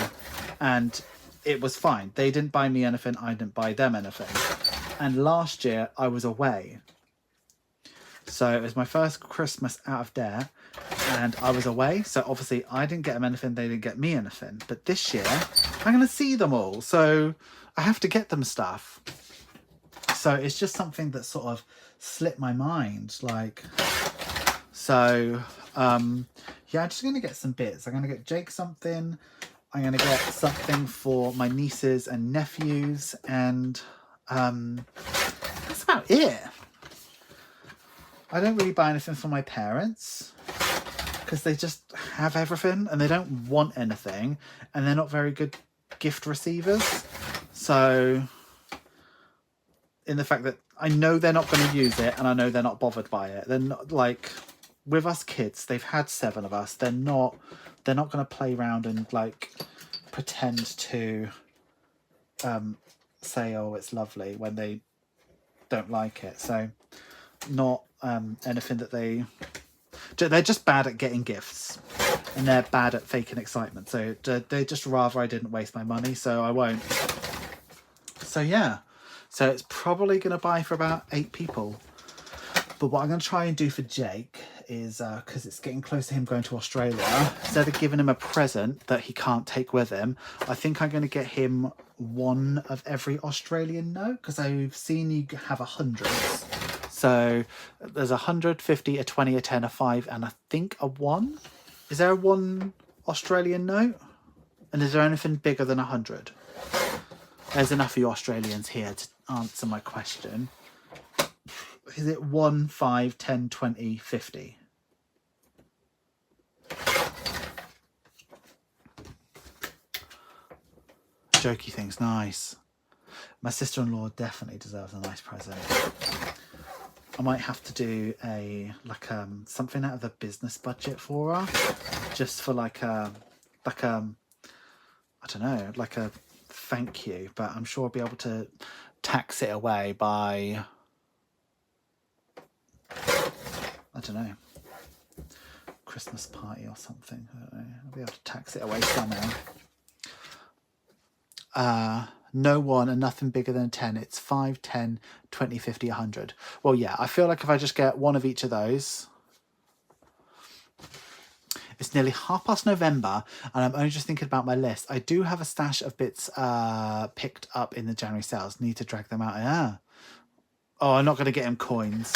And it was fine. They didn't buy me anything, I didn't buy them anything. And last year I was away. So it was my first Christmas out of debt, and I was away. So obviously I didn't get them anything, they didn't get me anything. But this year I'm going to see them all, so I have to get them stuff. So it's just something that sort of slipped my mind. Like, so yeah, I'm just going to get some bits. I'm going to get Jake something. I'm going to get something for my nieces and nephews, and that's about it. I don't really buy anything for my parents, because they just have everything and they don't want anything, and they're not very good gift receivers. So in the fact that I know they're not going to use it, and I know they're not bothered by it. They're not, like, with us kids, they've had 7 of us. They're not going to play around and like pretend to say, oh, it's lovely, when they don't like it. So not anything that they're just bad at getting gifts, and they're bad at faking excitement. So they just rather I didn't waste my money, so I won't. So yeah, so it's probably going to buy for about 8 people. But what I'm going to try and do for Jake is, because it's getting close to him going to Australia, instead of giving him a present that he can't take with him, I think I'm going to get him one of every Australian note, because I've seen you have 100s. So there's 100, 50, a 20, a 10, a 5, and I think a 1. Is there a 1 Australian note? And is there anything bigger than 100? There's enough of you Australians here to answer my question. Is it 1, 5, 10, 20, 50? Jokey things, nice. My sister-in-law definitely deserves a nice present. I might have to do something out of the business budget for her, just for I don't know, like a thank you. But I'm sure I'll be able to tax it away by, I don't know, Christmas party or something. I don't know. I'll be able to tax it away somehow. No 1 and nothing bigger than 10. It's 5, 10, 20, 50, 100. Well, yeah, I feel like if I just get 1 of each of those. It's nearly November, and I'm only just thinking about my list. I do have a stash of bits picked up in the January sales. Need to drag them out. Yeah. Oh, I'm not going to get him coins.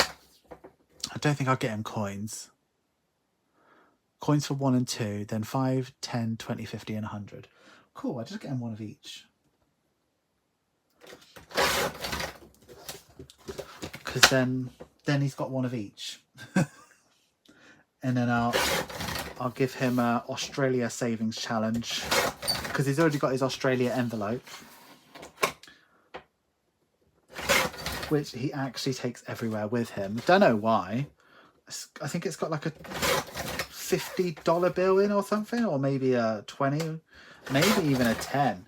I don't think I'll get him coins. Coins for 1 and 2, then 5, 10, 20, 50, and 100. Cool, I just get him 1 of each. Because then he's got 1 of each. And then I'll give him a Australia Savings Challenge. Because he's already got his Australia envelope. Which he actually takes everywhere with him. Don't know why. I think it's got like a $50 bill in or something. Or maybe a 20. Maybe even a 10.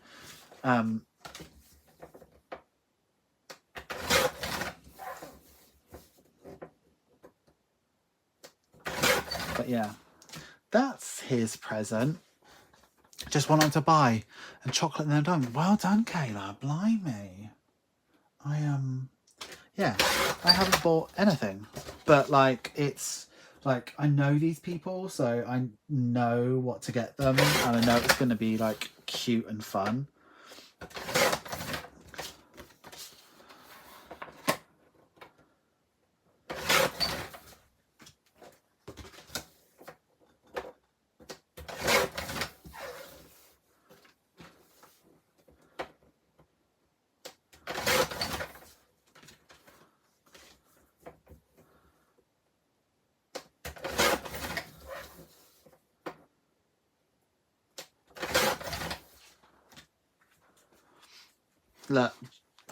But yeah, that's his present. Just wanted to buy and chocolate and then done. Well done, Kayla. Blimey. Yeah, I haven't bought anything, but like it's like I know these people, so I know what to get them, and I know it's going to be like cute and fun.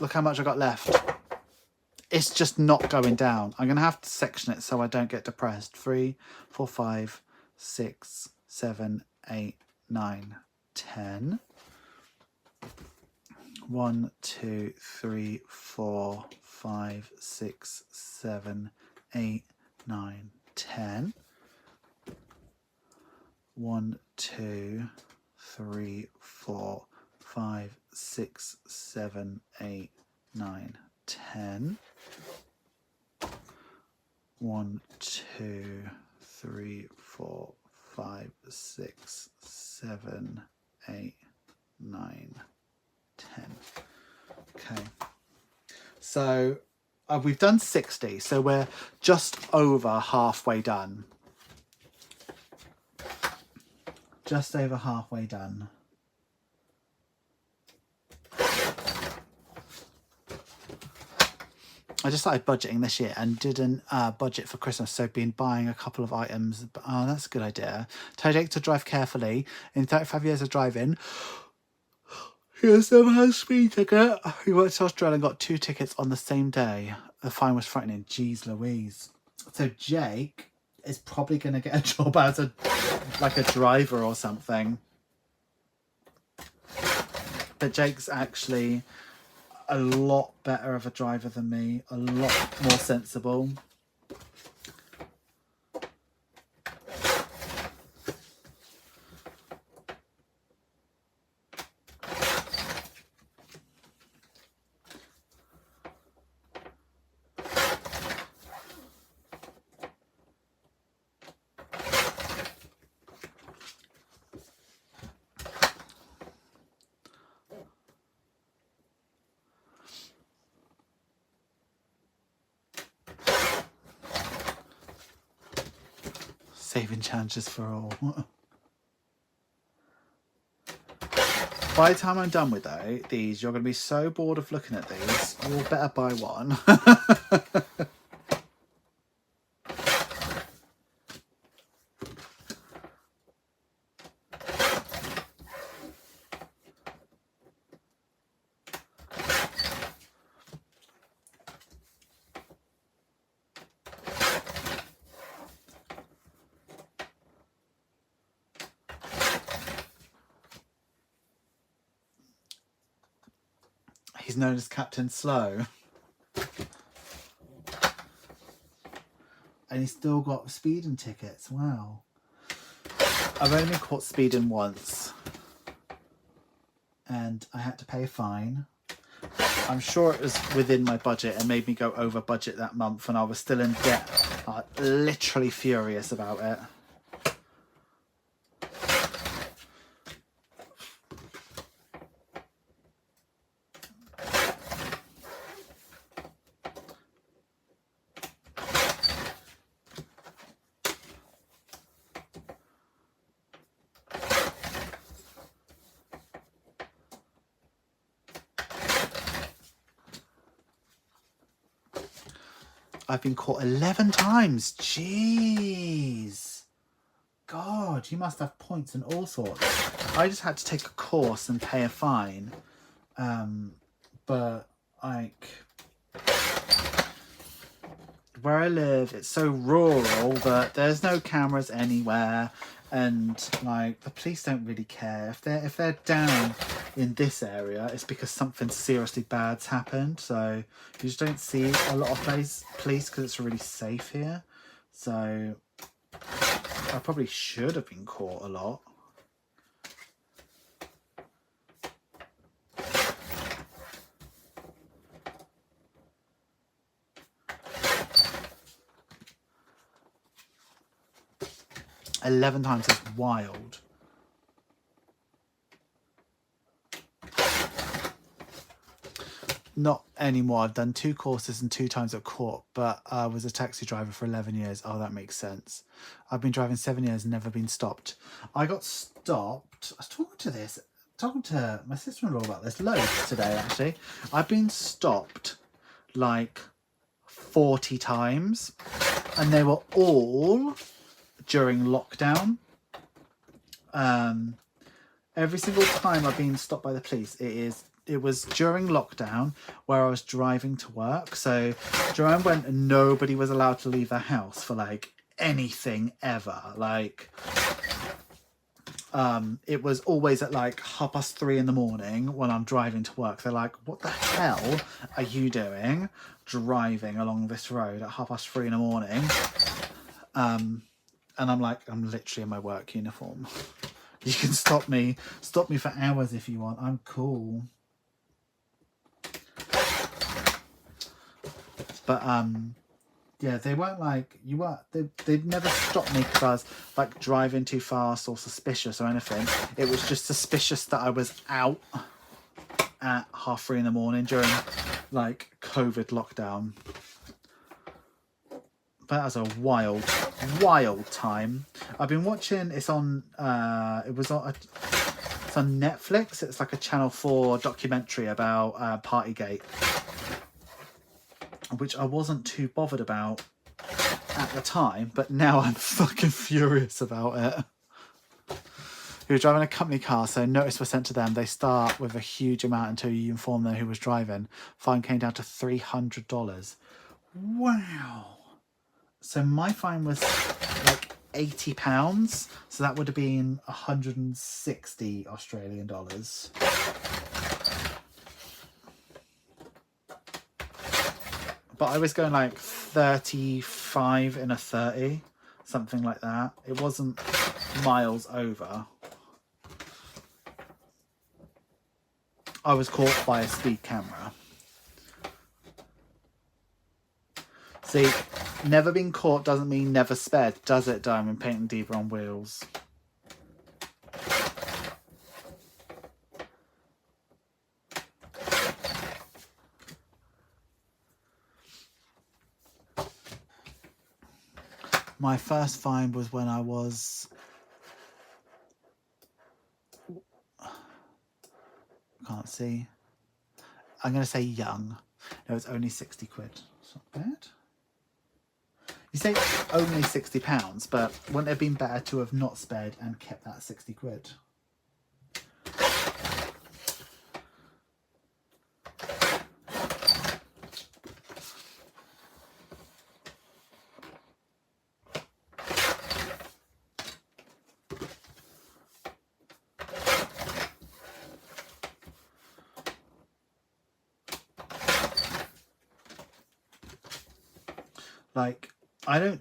Look how much I got left. It's just not going down. I'm going to have to section it so I don't get depressed. 3, 4, 5, 6, 7, 8, 9, 10. 1, 2, 3, 4, 5, 6, 7, 8, 9, 10. 1, 2, 3, 4, 5, 6, 7, 8, 9, 10. 1, 2, 3, 4, 5, 6, 7, 8, 9, 10. Okay. So we've done 60, so we're just over halfway done. Just over halfway done. I just started budgeting this year and didn't budget for Christmas, so been buying a couple of items. Oh, that's a good idea. Told Jake to drive carefully. In 35 years of driving, he has never had a speed ticket. He went to Australia and got 2 tickets on the same day. The fine was frightening. Jeez Louise. So Jake is probably going to get a job as a driver or something. But Jake's actually a lot better of a driver than me, a lot more sensible. saving chances for all. By the time I'm done with these, you're going to be so bored of looking at these, you'll better buy one. He's known as Captain Slow. And he's still got speeding tickets. Wow. I've only been caught speeding once. And I had to pay a fine. I'm sure it was within my budget and made me go over budget that month, and I was still in debt. Literally furious about it. I've been caught 11 times. Jeez. God, you must have points and all sorts. I just had to take a course and pay a fine. But, like, where I live, it's so rural that there's no cameras anywhere. And, like, the police don't really care. If they're down in this area, it's because something seriously bad's happened. So you just don't see a lot of police because it's really safe here. So I probably should have been caught a lot. $11 times is wild. Not anymore. I've done 2 courses and 2 times at court, but I was a taxi driver for 11 years. Oh, that makes sense. I've been driving 7 years and never been stopped. I got stopped. I was talking to my sister-in-law about this loads today, actually. I've been stopped like 40 times, and they were all during lockdown. Every single time I've been stopped by the police, it was during lockdown where I was driving to work. So during when nobody was allowed to leave their house for like anything ever. Like it was always at like 3:30 in the morning when I'm driving to work. They're like, what the hell are you doing driving along this road at 3:30 in the morning? And I'm like, I'm literally in my work uniform. You can stop me for hours if you want. I'm cool. But yeah, they weren't like they'd never stopped me because I was like driving too fast or suspicious or anything. It was just suspicious that I was out at 3:30 in the morning during like COVID lockdown. That was a wild time. I've been watching. It's on Netflix. It's like a Channel 4 documentary about Partygate, which I wasn't too bothered about at the time, but now I'm fucking furious about it. He was driving a company car, so notice was sent to them. They start with a huge amount until you inform them who was driving. Fine came down to $300. Wow. So my fine was like £80, so that would have been 160 Australian dollars. But I was going like 35 in a 30, something like that. It wasn't miles over. I was caught by a speed camera. See, never been caught doesn't mean never sped, does it, Diamond Painting Diva on Wheels? My first fine was when I was... Can't see. I'm going to say young. No, it's only 60 quid. It's not bad. You say only £60, but wouldn't it have been better to have not spared and kept that 60 quid? Like, I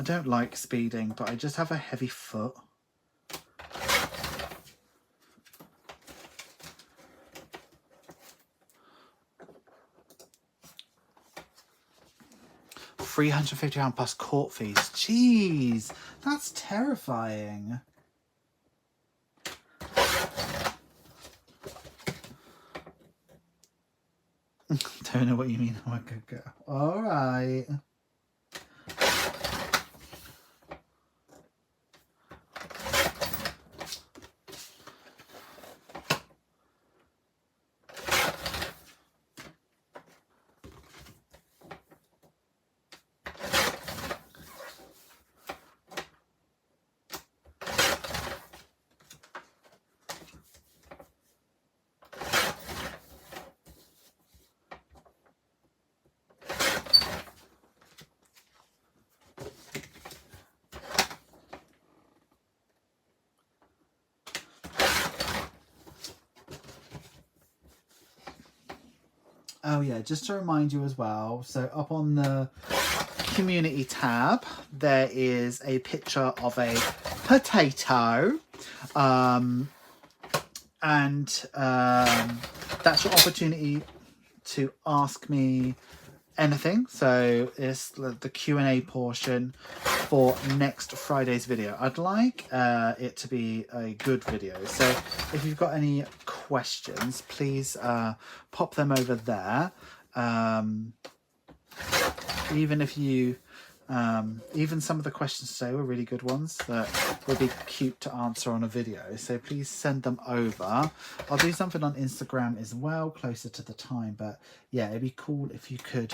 don't like speeding, but I just have a heavy foot. £350 plus court fees. Jeez, that's terrifying. Don't know what you mean. Oh, good girl. All right. Oh yeah, just to remind you as well, so up on the community tab, there is a picture of a potato, and that's your opportunity to ask me anything. So it's the Q&A portion for next Friday's video. I'd like it to be a good video, so if you've got any questions, please pop them over there. Even if you even some of the questions today were really good ones that would be cute to answer on a video, so please send them over. I'll do something on Instagram as well closer to the time, but yeah, it'd be cool if you could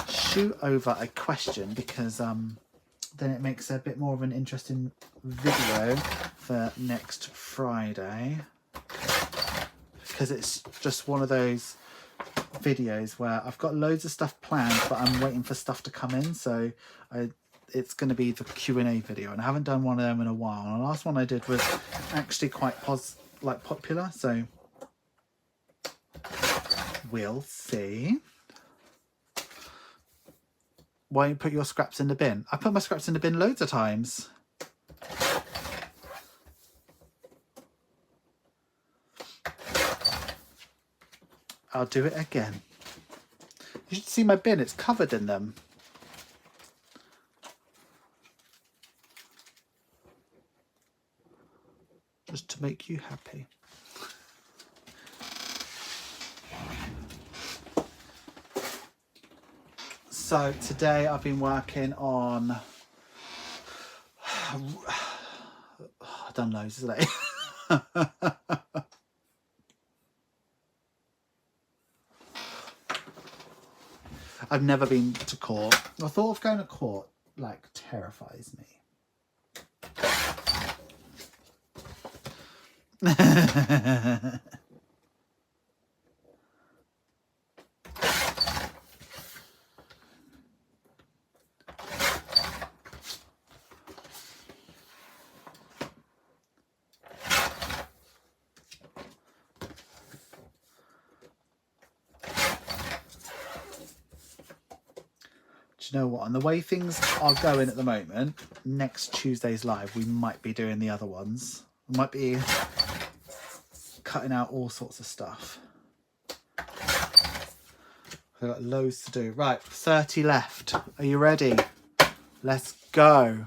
shoot over a question, because then it makes a bit more of an interesting video for next Friday, because it's just one of those videos where I've got loads of stuff planned, but I'm waiting for stuff to come in, so it's going to be the Q&A video, and I haven't done one of them in a while, and the last one I did was actually quite popular, so we'll see. Why don't you put your scraps in the bin? I put my scraps in the bin loads of times. I'll do it again. You should see my bin, it's covered in them. Just to make you happy. So today I've been working on... I've done loads today. I've never been to court. The thought of going to court, like, terrifies me. Do you know what? And the way things are going at the moment, next Tuesday's live, we might be doing the other ones. We might be cutting out all sorts of stuff. We've got loads to do. Right, 30 left. Are you ready? Let's go.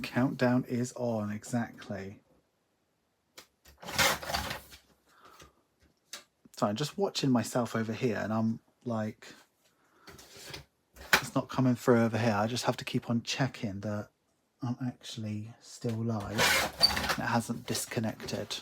Countdown is on, exactly. So I'm just watching myself over here and I'm like, it's not coming through over here. I just have to keep on checking that I'm actually still live. It hasn't disconnected.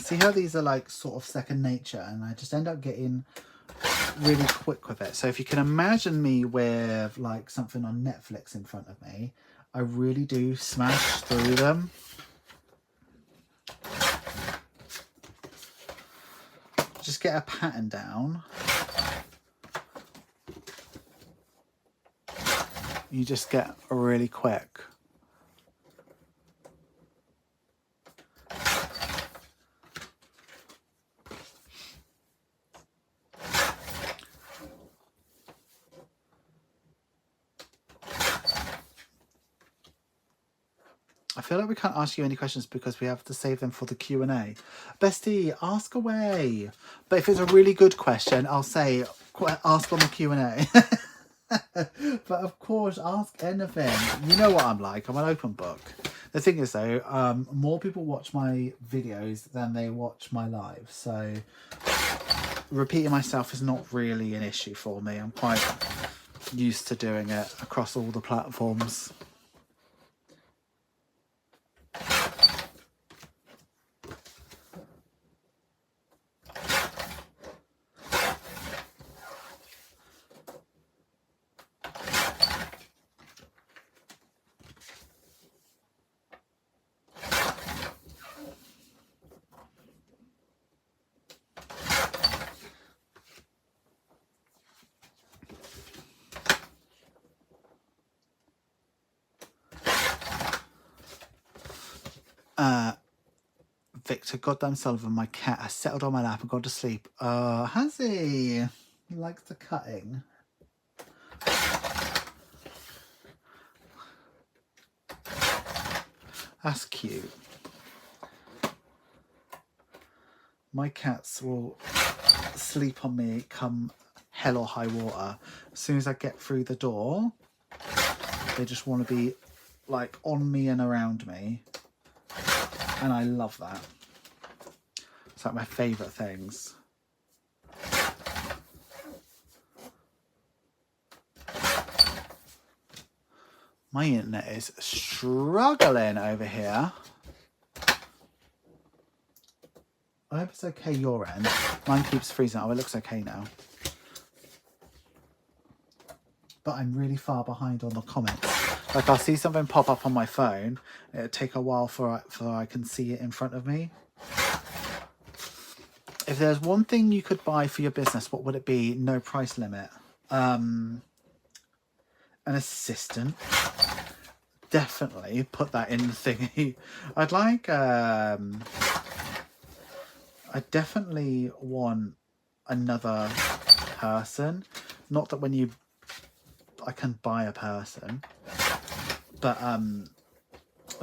See how these are like sort of second nature, and I just end up getting really quick with it. So if you can imagine me with like something on Netflix in front of me, I really do smash through them. Just get a pattern down. You just get really quick. I feel like we can't ask you any questions because we have to save them for the Q&A. Bestie, ask away. But if it's a really good question, I'll say ask on the Q&A. But of course, ask anything. You know what I'm like. I'm an open book. The thing is though, more people watch my videos than they watch my lives. So repeating myself is not really an issue for me. I'm quite used to doing it across all the platforms. Victor, goddamn Sullivan, my cat has settled on my lap and gone to sleep. Has he? He likes the cutting. That's cute. My cats will sleep on me come hell or high water. As soon as I get through the door, they just want to be like on me and around me. And I love that. It's like my favourite things. My internet is struggling over here. I hope it's okay your end. Mine keeps freezing. Oh, it looks okay now. But I'm really far behind on the comments. Like I'll see something pop up on my phone. It'll take a while for I can see it in front of me. If there's one thing you could buy for your business, what would it be? No price limit. An assistant. Definitely put that in the thingy. I'd like I definitely want another person. Not that when I can buy a person, but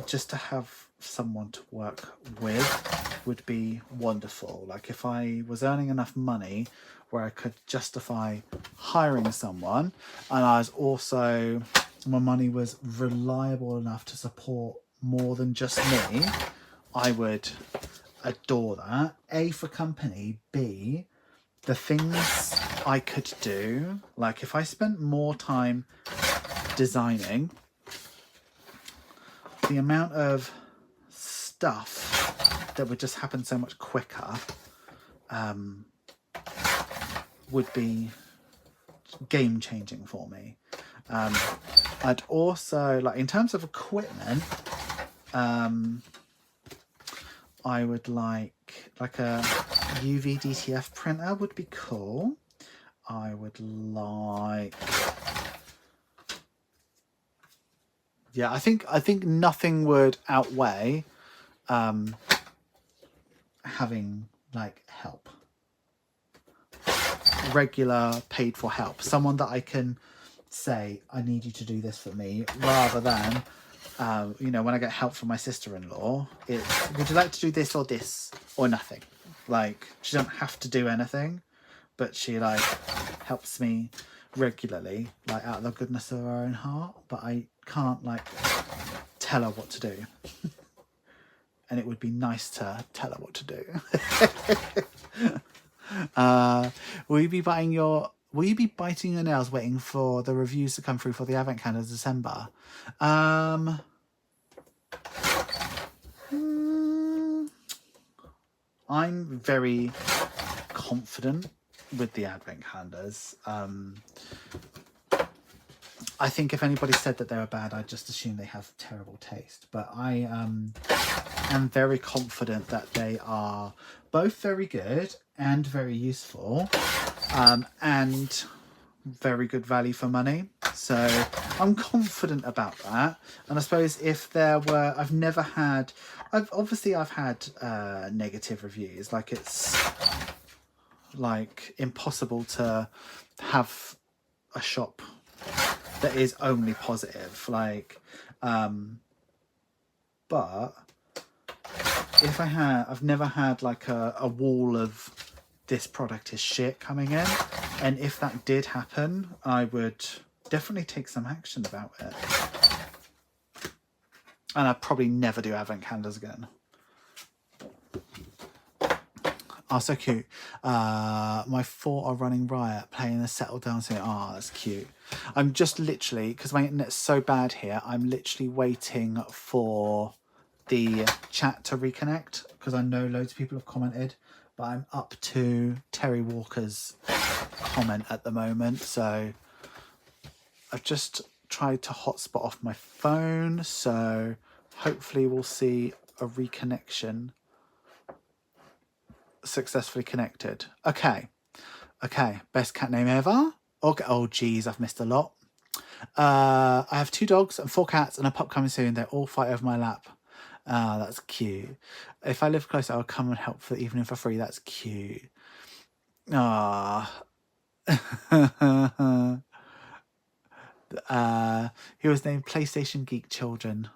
just to have someone to work with would be wonderful. Like if I was earning enough money where I could justify hiring someone, and I was also, my money was reliable enough to support more than just me, I would adore that. A, for company. B, the things I could do. Like if I spent more time designing, the amount of stuff that would just happen so much quicker would be game changing for me. I'd also, like in terms of equipment, I would like a UV DTF printer would be cool. I would like... Yeah, I think nothing would outweigh having like help. Regular paid for help. Someone that I can say, I need you to do this for me, rather than you know, when I get help from my sister-in-law, it's, would you like to do this or nothing? Like, she doesn't have to do anything, but she like helps me regularly, like out of the goodness of her own heart, but I can't like tell her what to do. And it would be nice to tell her what to do. Will you be biting your nails waiting for the reviews to come through for the advent calendar in December? I'm very confident with the advent calendars. I think if anybody said that they were bad, I'd just assume they have terrible taste. But I am very confident that they are both very good and very useful, and very good value for money. So I'm confident about that. And I suppose if there were, I've had negative reviews. Like, it's like impossible to have a shop that is only positive, like, but if I've never had like a wall of this product is shit coming in, and if that did happen, I would definitely take some action about it, and I'd probably never do advent calendars again. Oh, so cute. My 4 are running riot, playing the settle down scene. Oh, that's cute. I'm just literally, because my internet's so bad here, I'm literally waiting for the chat to reconnect, because I know loads of people have commented, but I'm up to Terry Walker's comment at the moment. So I've just tried to hotspot off my phone. So hopefully we'll see a reconnection. Successfully connected. Okay, best cat name ever. Okay. Oh geez, I've missed a lot. I have 2 dogs and 4 cats and a pup coming soon. They all fight over my lap. That's cute. If I live close, I'll come and help for the evening for free. That's cute. He was named PlayStation Geek Children.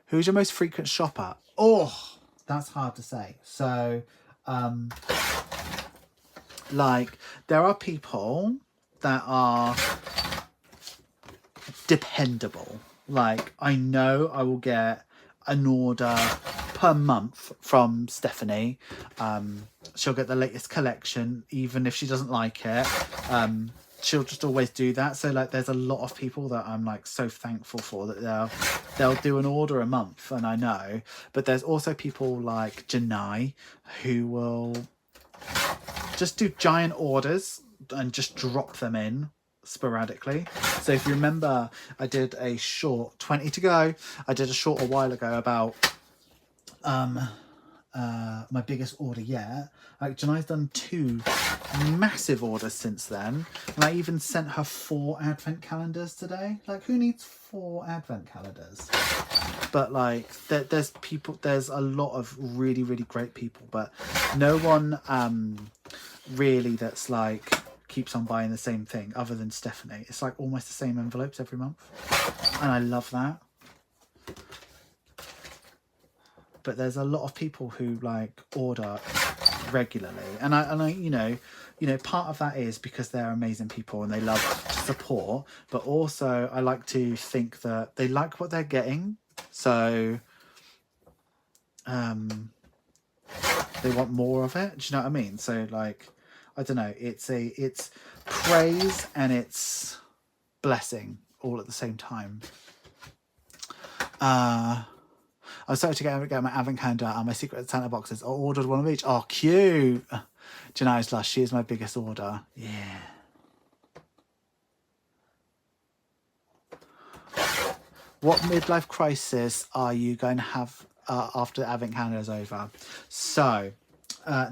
Who's your most frequent shopper? Oh, that's hard to say. So like, there are people that are dependable. Like, I know I will get an order per month from Stephanie. She'll get the latest collection, even if she doesn't like it. She'll just always do that. So like, there's a lot of people that I'm like so thankful for, that they'll do an order a month, and I know. But there's also people like Janai who will just do giant orders and just drop them in sporadically. So if you remember, I did a short 20 to go. I did a short a while ago about my biggest order yet. Like, Janai's done 2 massive orders since then, and I even sent her 4 advent calendars today. Like, who needs 4 advent calendars? But like, there's a lot of really, really great people, but no one really that's like keeps on buying the same thing other than Stephanie. It's like almost the same envelopes every month, and I love that. But there's a lot of people who like order regularly, and I you know part of that is because they're amazing people and they love to support, but also I like to think that they like what they're getting, so they want more of it. Do you know what I mean? So like, I don't know, it's praise and it's blessing all at the same time. I started to get my advent calendar and my Secret Santa boxes. I ordered one of each. Oh, cute. Janai's Lush. She is my biggest order. Yeah. What midlife crisis are you going to have after the advent calendar is over? So,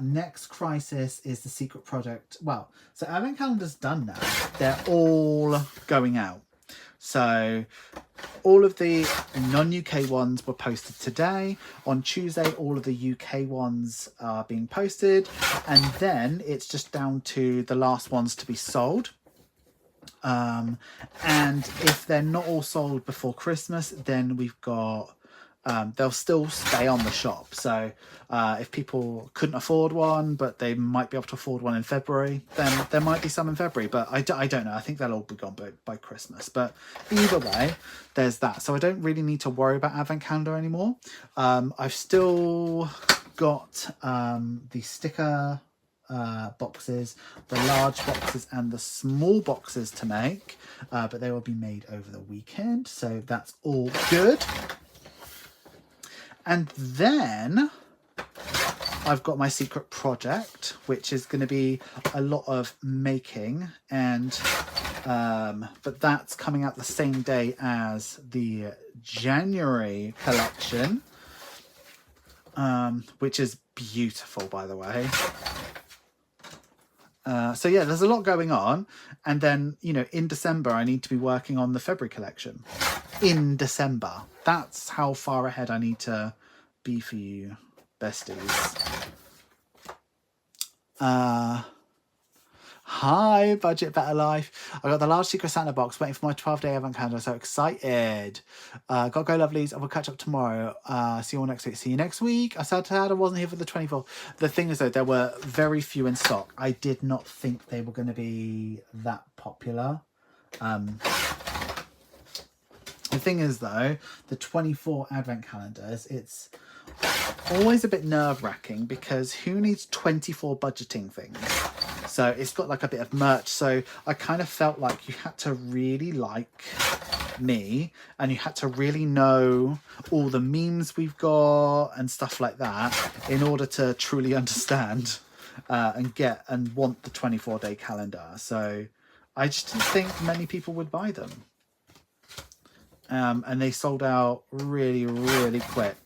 Next crisis is the secret project. Well, so advent calendar's done now. They're all going out. So all of the non-UK ones were posted today. On Tuesday, all of the UK ones are being posted. And then it's just down to the last ones to be sold. And if they're not all sold before Christmas, then we've got... they'll still stay on the shop. So if people couldn't afford one, but they might be able to afford one in February, then there might be some in February. But I don't know. I think they'll all be gone by Christmas. But either way, there's that. So I don't really need to worry about advent calendar anymore. I've still got the sticker boxes, the large boxes and the small boxes to make. But they will be made over the weekend. So that's all good. And then I've got my secret project, which is going to be a lot of making, and but that's coming out the same day as the January collection, which is beautiful, by the way. So yeah, there's a lot going on. And then, you know, in December, I need to be working on the February collection. In December. That's how far ahead I need to be for you, besties. Hi, Budget Better Life. I got the large Secret Santa box waiting for my 12-day advent calendar. So excited. Gotta go, lovelies. I will catch up tomorrow. See you all next week. See you next week. I said I wasn't here for the 24th. The thing is, though, there were very few in stock. I did not think they were going to be that popular. The thing is, though, the 24 advent calendars, it's always a bit nerve-wracking because who needs 24 budgeting things? So it's got like a bit of merch. So I kind of felt like you had to really like me and you had to really know all the memes we've got and stuff like that in order to truly understand and get and want the 24-day calendar. So I just didn't think many people would buy them. And they sold out really, really quick.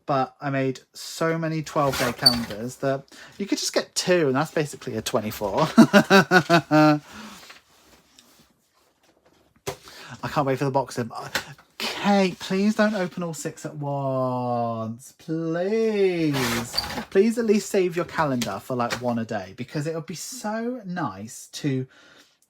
But I made so many 12-day calendars that you could just get 2 and that's basically a 24. I can't wait for the box. Kate, please don't open all 6 at once. Please. Please at least save your calendar for like 1 a day because it would be so nice to...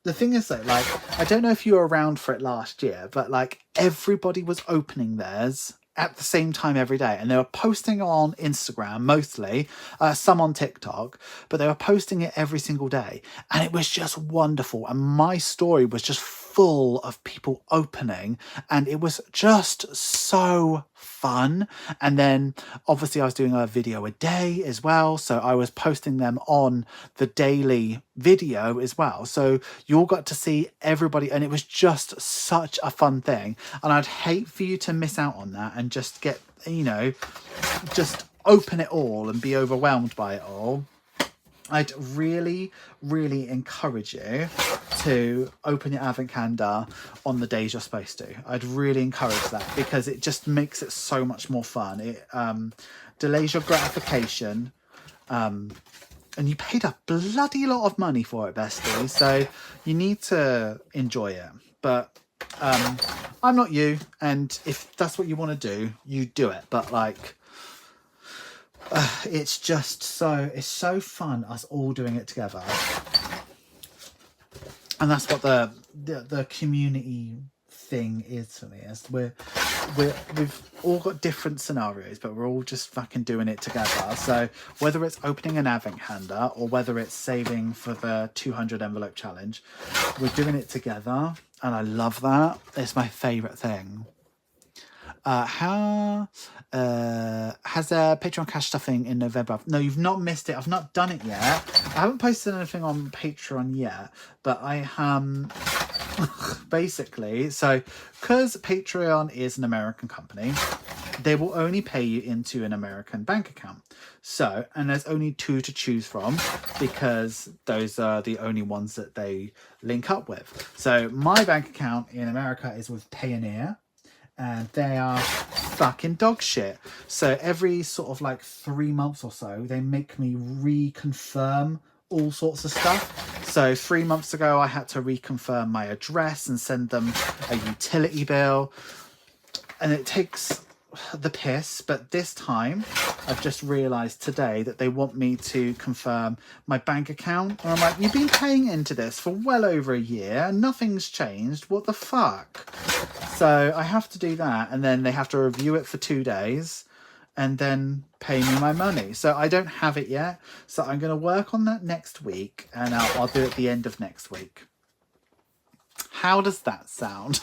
The thing is though, like, I don't know if you were around for it last year, but like everybody was opening theirs at the same time every day, and they were posting on Instagram mostly, some on TikTok, but they were posting it every single day, and it was just wonderful. And my story was just full of people opening, and it was just so fun. And then obviously I was doing a video a day as well, so I was posting them on the daily video as well, so you all got to see everybody, and it was just such a fun thing. And I'd hate for you to miss out on that and just get, you know, just open it all and be overwhelmed by it all. I'd really, really encourage you to open your advent calendar on the days you're supposed to. I'd really encourage that because it just makes it so much more fun. It delays your gratification. And you paid a bloody lot of money for it, bestie. So you need to enjoy it. But I'm not you. And if that's what you want to do, you do it. But like... it's just it's so fun us all doing it together, and that's what the community thing is for me. Is we've all got different scenarios, but we're all just fucking doing it together. So whether it's opening an advent calendar or whether it's saving for the 200 envelope challenge, we're doing it together, and I love that. It's my favorite thing. Has Patreon cash stuffing in November? No, you've not missed it. I've not done it yet. I haven't posted anything on Patreon yet, but I basically, so because Patreon is an American company, they will only pay you into an American bank account. So, and there's only 2 to choose from because those are the only ones that they link up with. So my bank account in America is with Payoneer. and they are fucking dog shit. So every sort of like 3 months or so, they make me reconfirm all sorts of stuff. So 3 months ago, I had to reconfirm my address and send them a utility bill. And it takes the piss, but this time I've just realised today that they want me to confirm my bank account. And I'm like, you've been paying into this for well over a year and nothing's changed. What the fuck? So I have to do that, and then they have to review it for 2 days and then pay me my money. So I don't have it yet. So I'm going to work on that next week, and I'll do it at the end of next week. How does that sound?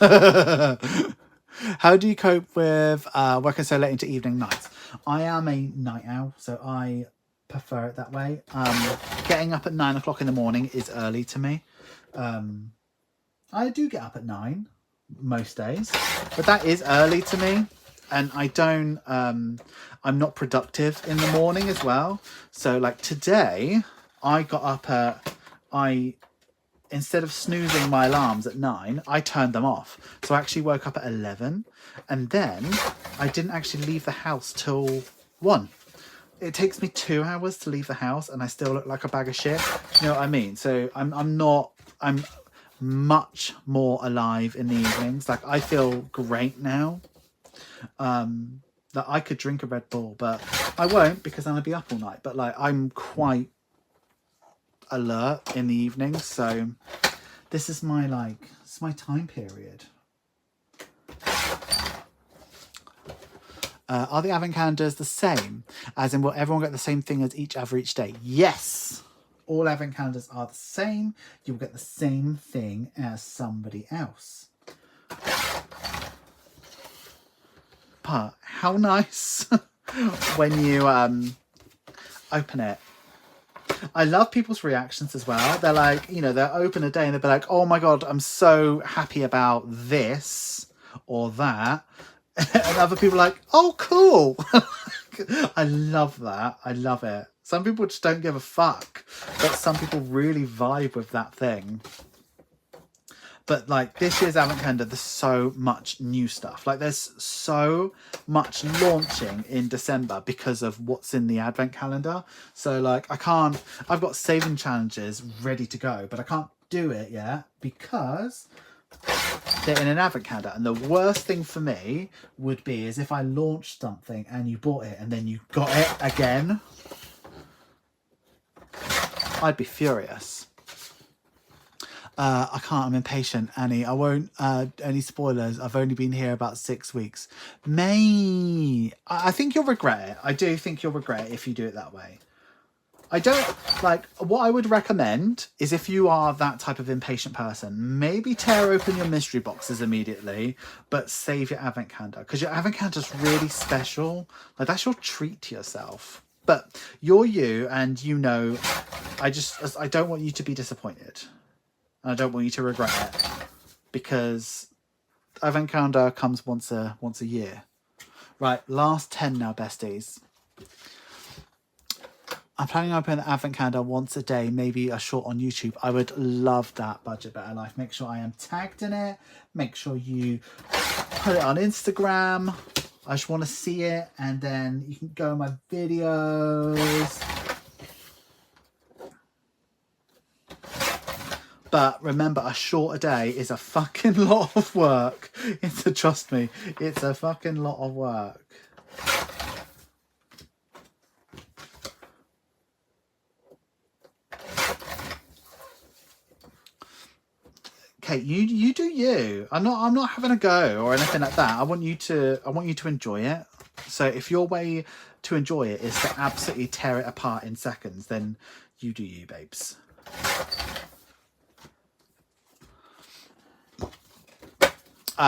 How do you cope with working so late into evening nights? I am a night owl, so I prefer it that way. Getting up at 9 o'clock in the morning is early to me. I do get up at 9 most days, but that is early to me. And I don't, I'm not productive in the morning as well. So like today, I got up at, instead of snoozing my alarms at 9, I turned them off. So I actually woke up at 11, and then I didn't actually leave the house till 1. It takes me 2 hours to leave the house, and I still look like a bag of shit. You know what I mean? So I'm much more alive in the evenings. Like I feel great now. That I could drink a Red Bull, but I won't because I'm gonna be up all night. But like I'm quite alert in the evenings, so this is my it's my time period. Are the advent calendars the same? As in, will everyone get the same thing as each other each day? Yes! All advent calendars are the same. You'll get the same thing as somebody else. But how nice when you open it. I love people's reactions as well. They're like, you know, they'll open a day and they'll be like, oh my God, I'm so happy about this or that. And other people are like, oh, cool. I love that. I love it. Some people just don't give a fuck, but some people really vibe with that thing. But like this year's advent calendar, there's so much new stuff. Like there's so much launching in December because of what's in the advent calendar. So like I've got saving challenges ready to go, but I can't do it yet because they're in an advent calendar. And the worst thing for me would be is if I launched something and you bought it and then you got it again. I'd be furious. I can't, I'm impatient, Annie. I won't, any spoilers. I've only been here about 6 weeks. May, I think you'll regret it. I do think you'll regret it if you do it that way. I don't, like, what I would recommend is if you are that type of impatient person, maybe tear open your mystery boxes immediately, but save your advent calendar. Because your advent calendar is really special. Like, that's your treat to yourself. But you're you, and you know, I don't want you to be disappointed. And I don't want you to regret it, because advent calendar comes once a year. Right, last 10 now, besties. I'm planning on opening the advent calendar once a day, maybe a short on YouTube. I would love that, Budget Better Life. Make sure I am tagged in it. Make sure you put it on Instagram. I just want to see it, and then you can go in my videos. But remember, a short a day is a fucking lot of work. Trust me, it's a fucking lot of work. Okay, you do you. I'm not having a go or anything like that. I want you to enjoy it. So if your way to enjoy it is to absolutely tear it apart in seconds, then you do you, babes.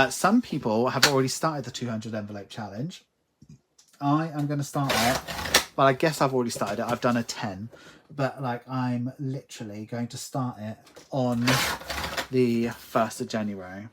Some people have already started the 200 envelope challenge. I am going to start it. Well, I guess I've already started it. I've done a 10. But like I'm literally going to start it on the 1st of January.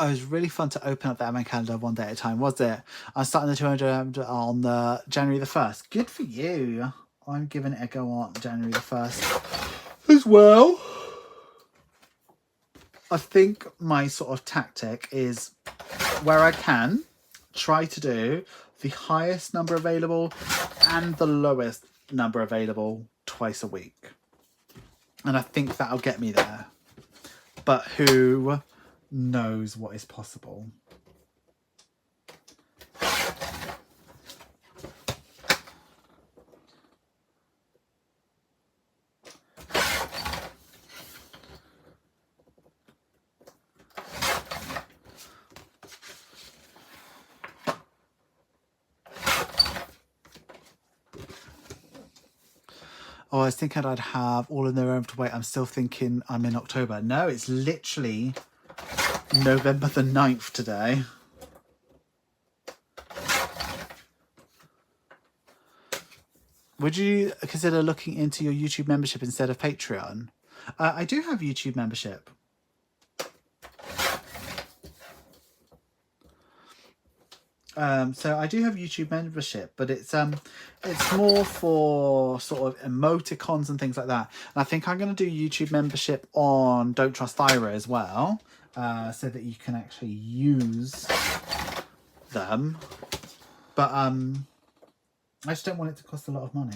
was really fun to open up the advent calendar one day at a time, was it? I'm starting the 200 on the January the 1st. Good for you. I'm giving it a go on January the 1st as well. I think my sort of tactic is, where I can, try to do the highest number available and the lowest number available twice a week. And I think that'll get me there. But who knows what is possible? Oh, I was thinking I'd have all in their own to wait. I'm still thinking I'm in October. No, it's literally November the 9th today. Would you consider looking into your YouTube membership instead of Patreon? I do have YouTube membership. So I do have YouTube membership, but it's more for sort of emoticons and things like that. And I think I'm going to do YouTube membership on Don't Trust Ira as well, so that you can actually use them. But I just don't want it to cost a lot of money.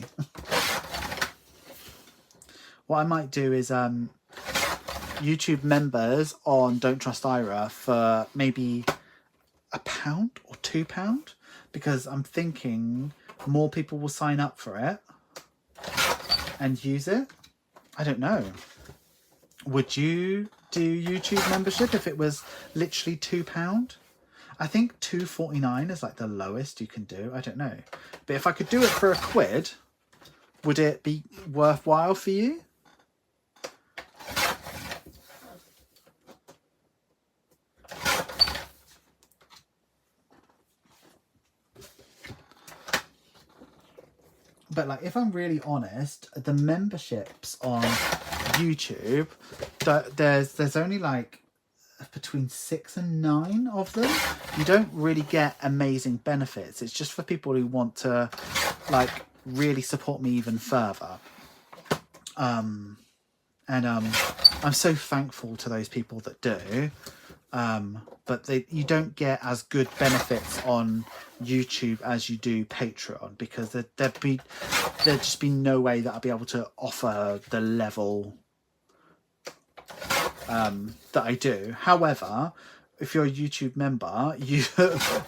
What I might do is YouTube members on Don't Trust Ira for maybe £1 or £2, because I'm thinking more people will sign up for it and use it. I don't know. Would you do YouTube membership if it was literally £2? I think £2.49 is like the lowest you can do. I don't know. But if I could do it for £1, would it be worthwhile for you? But like, if I'm really honest, the memberships on YouTube, there's only like between 6 and 9 of them. You don't really get amazing benefits. It's just for people who want to like really support me even further. I'm so thankful to those people that do. But you don't get as good benefits on YouTube as you do Patreon, because there'd just be no way that I'll be able to offer the level that I do. However, if you're a YouTube member,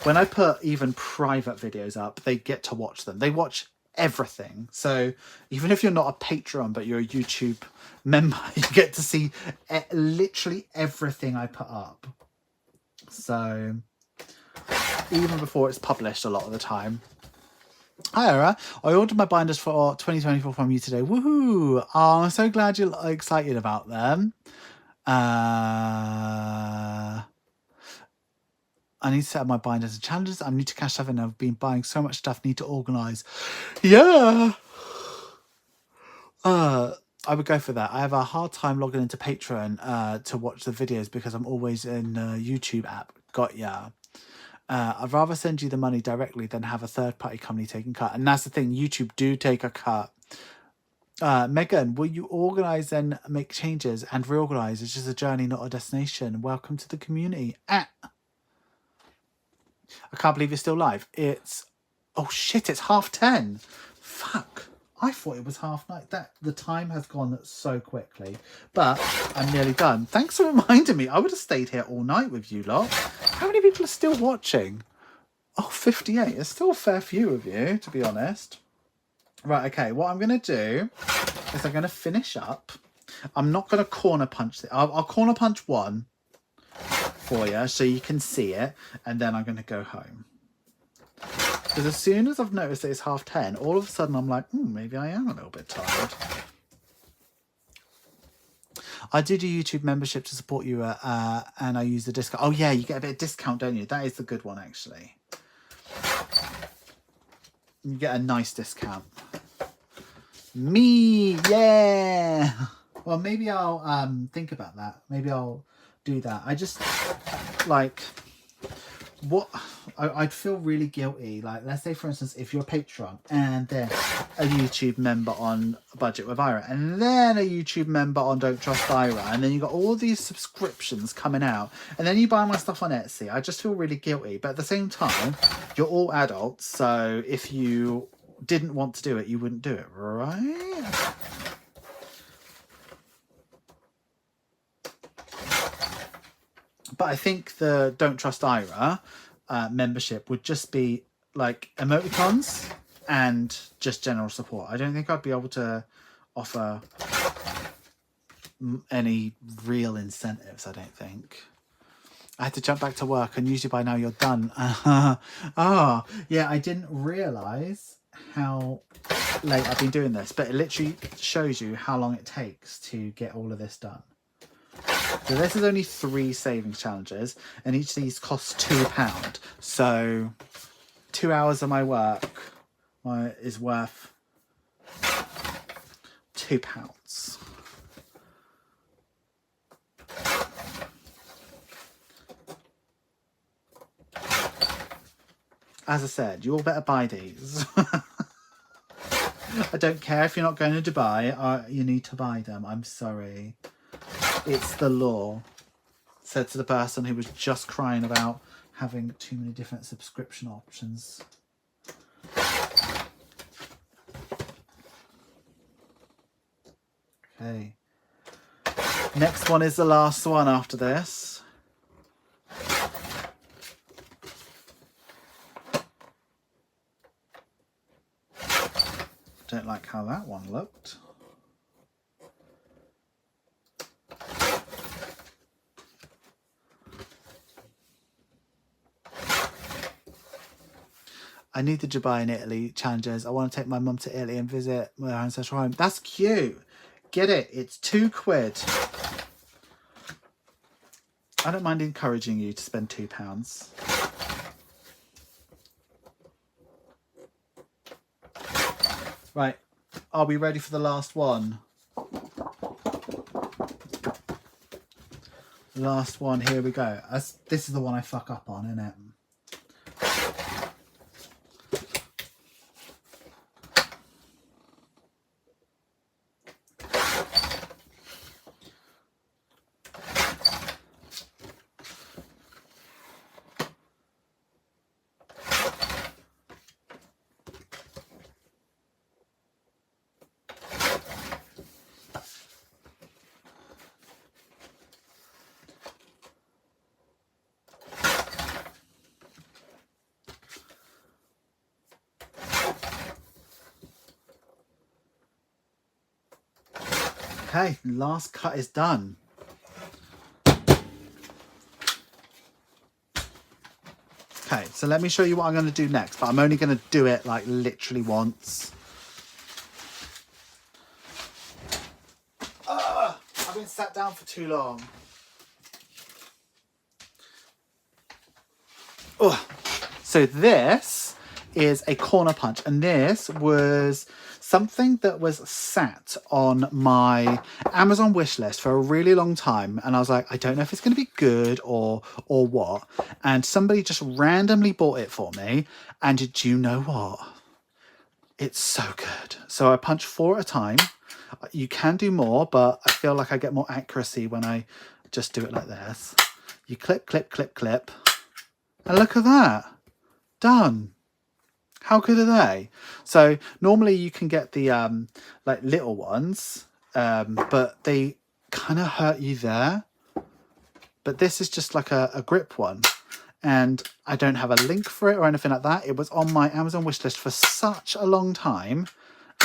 when I put even private videos up, they get to watch them. They watch everything. So even if you're not a Patreon but you're a YouTube member, you get to see literally everything I put up. So even before it's published a lot of the time. Hi Ara, I ordered my binders for 2024 from you today. Woohoo! Oh, I'm so glad you're excited about them. I need to set up my binders and challenges. I need to cash stuff in. I've been buying so much stuff. Need to organise. Yeah. I would go for that. I have a hard time logging into Patreon to watch the videos because I'm always in the YouTube app. Got ya. I'd rather send you the money directly than have a third-party company taking cut. And that's the thing. YouTube do take a cut. Megan, will you organise and make changes and reorganise? It's just a journey, not a destination. Welcome to the community. I can't believe it's still live. Oh shit, it's 10:30. Fuck. I thought it was 9:30. The time has gone so quickly. But I'm nearly done. Thanks for reminding me. I would have stayed here all night with you lot. How many people are still watching? Oh, 58. It's still a fair few of you, to be honest. Right, okay. What I'm going to do is I'm going to finish up. I'm not going to corner punch it. I'll corner punch one for you so you can see it. And then I'm going to go home. Because as soon as I've noticed that it's 10:30, all of a sudden I'm like, maybe I am a little bit tired. I did a YouTube membership to support you and I use the discount. Oh yeah, you get a bit of discount, don't you? That is the good one, actually. You get a nice discount. Me, yeah. Well, maybe I'll think about that. Maybe I'll do that. I just like what I'd feel really guilty. Like, let's say for instance, if you're a patron and then a YouTube member on Budget with Ira, and then a YouTube member on Don't Trust Ira, and then you got all these subscriptions coming out, and then you buy my stuff on Etsy. I just feel really guilty. But at the same time, you're all adults, so if you didn't want to do it, you wouldn't do it, right? But I think the Don't Trust Ira membership would just be like emoticons and just general support. I don't think I'd be able to offer any real incentives, I don't think. I had to jump back to work, and usually by now you're done. Oh, yeah, I didn't realise how late I've been doing this, but it literally shows you how long it takes to get all of this done. So this is only 3 savings challenges, and each of these costs £2. So 2 hours of my work is worth £2. As I said, you all better buy these. I don't care if you're not going to Dubai, you need to buy them. I'm sorry. It's the law. Said to the person who was just crying about having too many different subscription options. Okay. Next one is the last one after this. Don't like how that one looked. I need the Dubai and Italy challenges. I want to take my mum to Italy and visit my ancestral home. That's cute. Get it. It's £2. I don't mind encouraging you to spend £2. Right. Are we ready for the last one? Last one. Here we go. This is the one I fuck up on, isn't it? Okay, last cut is done. Okay, so let me show you what I'm going to do next, but I'm only going to do it like literally once. I've been sat down for too long. Oh, so this is a corner punch, and this was something that was sat on my Amazon wish list for a really long time, and I was like, I don't know if it's going to be good or what, and somebody just randomly bought it for me, and did you know what? It's so good. So I punch 4 at a time. You can do more, but I feel like I get more accuracy when I just do it like this. You clip, clip, clip, clip, and look at that. Done. How good are they? So normally you can get the like little ones, but they kind of hurt you there. But this is just like a grip one, and I don't have a link for it or anything like that. It was on my Amazon wishlist for such a long time,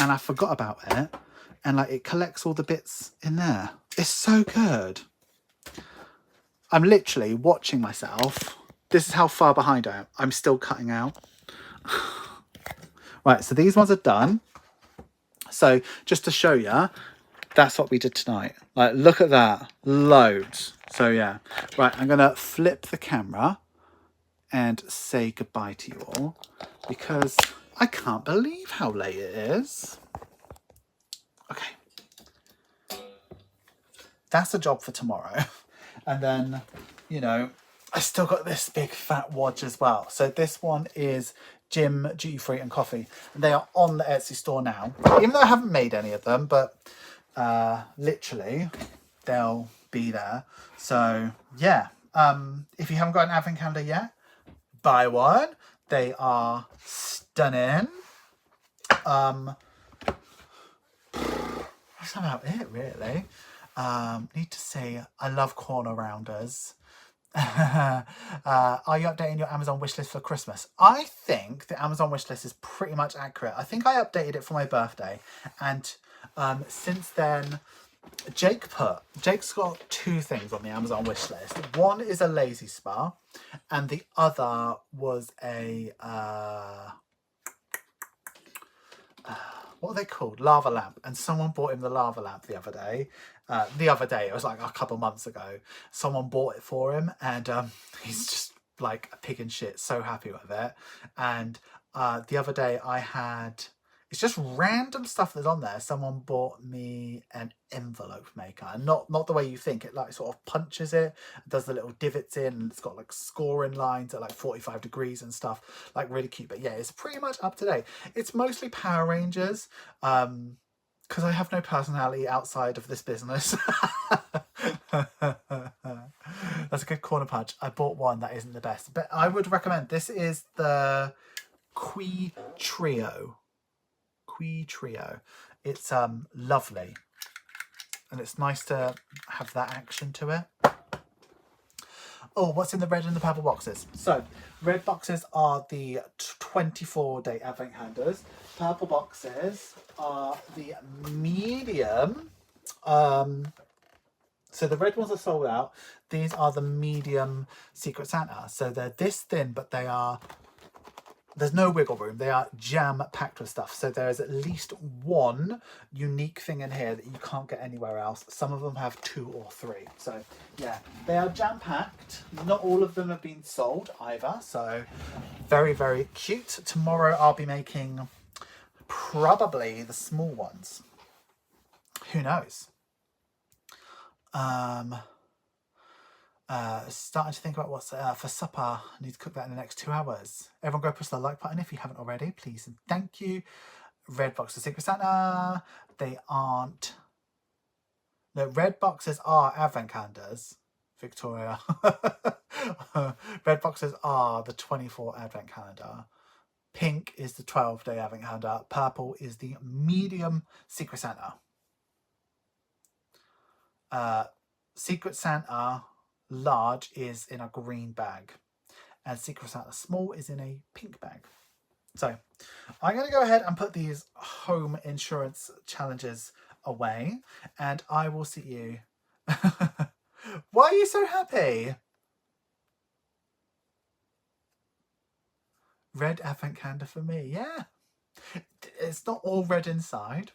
and I forgot about it. And like it collects all the bits in there. It's so good. I'm literally watching myself. This is how far behind I am. I'm still cutting out. Right, so these ones are done. So just to show you, that's what we did tonight. Like, look at that. Loads. So yeah. Right, I'm going to flip the camera and say goodbye to you all, because I can't believe how late it is. Okay. That's a job for tomorrow. And then, you know, I still got this big fat wodge as well. So this one is Gym, Duty Free and Coffee. And they are on the Etsy store now. Even though I haven't made any of them, but literally they'll be there. So yeah, if you haven't got an advent calendar yet, buy one. They are stunning. That's about it, really. Need to say, I love corner rounders. Are you updating your Amazon wishlist for Christmas? I think the Amazon wishlist is pretty much accurate. I think I updated it for my birthday, and since then, Jake's got 2 things on the Amazon wishlist. One is a lazy spa, and the other was a what are they called? Lava lamp. And someone bought him the lava lamp the other day. It was like a couple months ago. Someone bought it for him, and he's just like a pig in shit, so happy with it. And the other day I had, it's just random stuff that's on there. Someone bought me an envelope maker, and not the way you think. It like sort of punches it, does the little divots in, and it's got like scoring lines at like 45 degrees and stuff. Like really cute. But yeah, it's pretty much up to date. It's mostly Power Rangers, because I have no personality outside of this business. That's a good corner punch. I bought one that isn't the best, but I would recommend. This is the Qui Trio. It's lovely, and it's nice to have that action to it. Oh, what's in the red and the purple boxes? So red boxes are the 24-day advent calendars. Purple boxes are the medium. So the red ones are sold out. These are the medium Secret Santa. So they're this thin, but there's no wiggle room. They are jam-packed with stuff. So there is at least one unique thing in here that you can't get anywhere else. Some of them have 2 or 3. So yeah, they are jam-packed. Not all of them have been sold either. So very, very cute. Tomorrow I'll be making probably the small ones. Who knows? Starting to think about what's for supper. I need to cook that in the next 2 hours. Everyone go push the like button if you haven't already, please and thank you. Red box of Secret Santa. They aren't. No, red boxes are advent calendars. Victoria. Red boxes are the 24 advent calendar. Pink is the 12-day advent calendar. Purple is the medium Secret Santa. Secret Santa large is in a green bag, and Secret Santa small is in a pink bag. So I'm going to go ahead and put these home insurance challenges away, and I will see you. Why are you so happy? Red advent calendar for me. Yeah, it's not all red inside.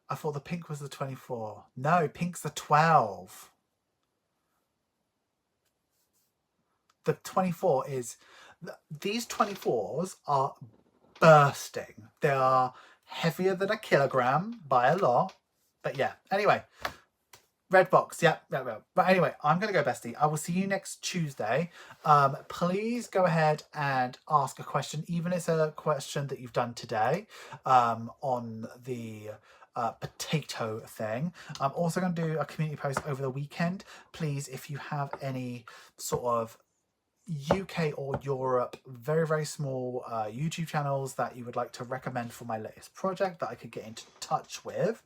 I thought the pink was the 24. No, pink's the 12. The 24 is... These 24s are bursting. They are heavier than a kilogram by a lot. But yeah, anyway. Red box, yeah. But anyway, I'm going to go, bestie. I will see you next Tuesday. Please go ahead and ask a question, even if it's a question that you've done today, on the... potato thing. I'm also going to do a community post over the weekend. Please, if you have any sort of UK or Europe very, very small YouTube channels that you would like to recommend for my latest project that I could get into touch with.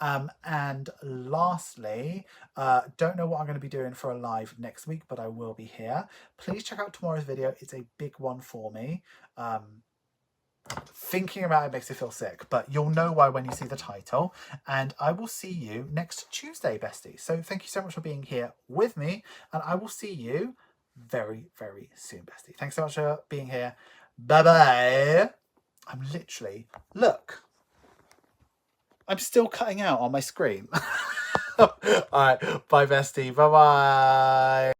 And lastly, don't know what I'm going to be doing for a live next week, but I will be here. Please check out tomorrow's video. It's a big one for me. Thinking about it makes me feel sick, but you'll know why when you see the title. And I will see you next Tuesday, besties. So thank you so much for being here with me, and I will see you very, very soon, bestie. Thanks so much for being here. Bye bye. I'm literally, look, I'm still cutting out on my screen. All right, bye, bestie. Bye bye.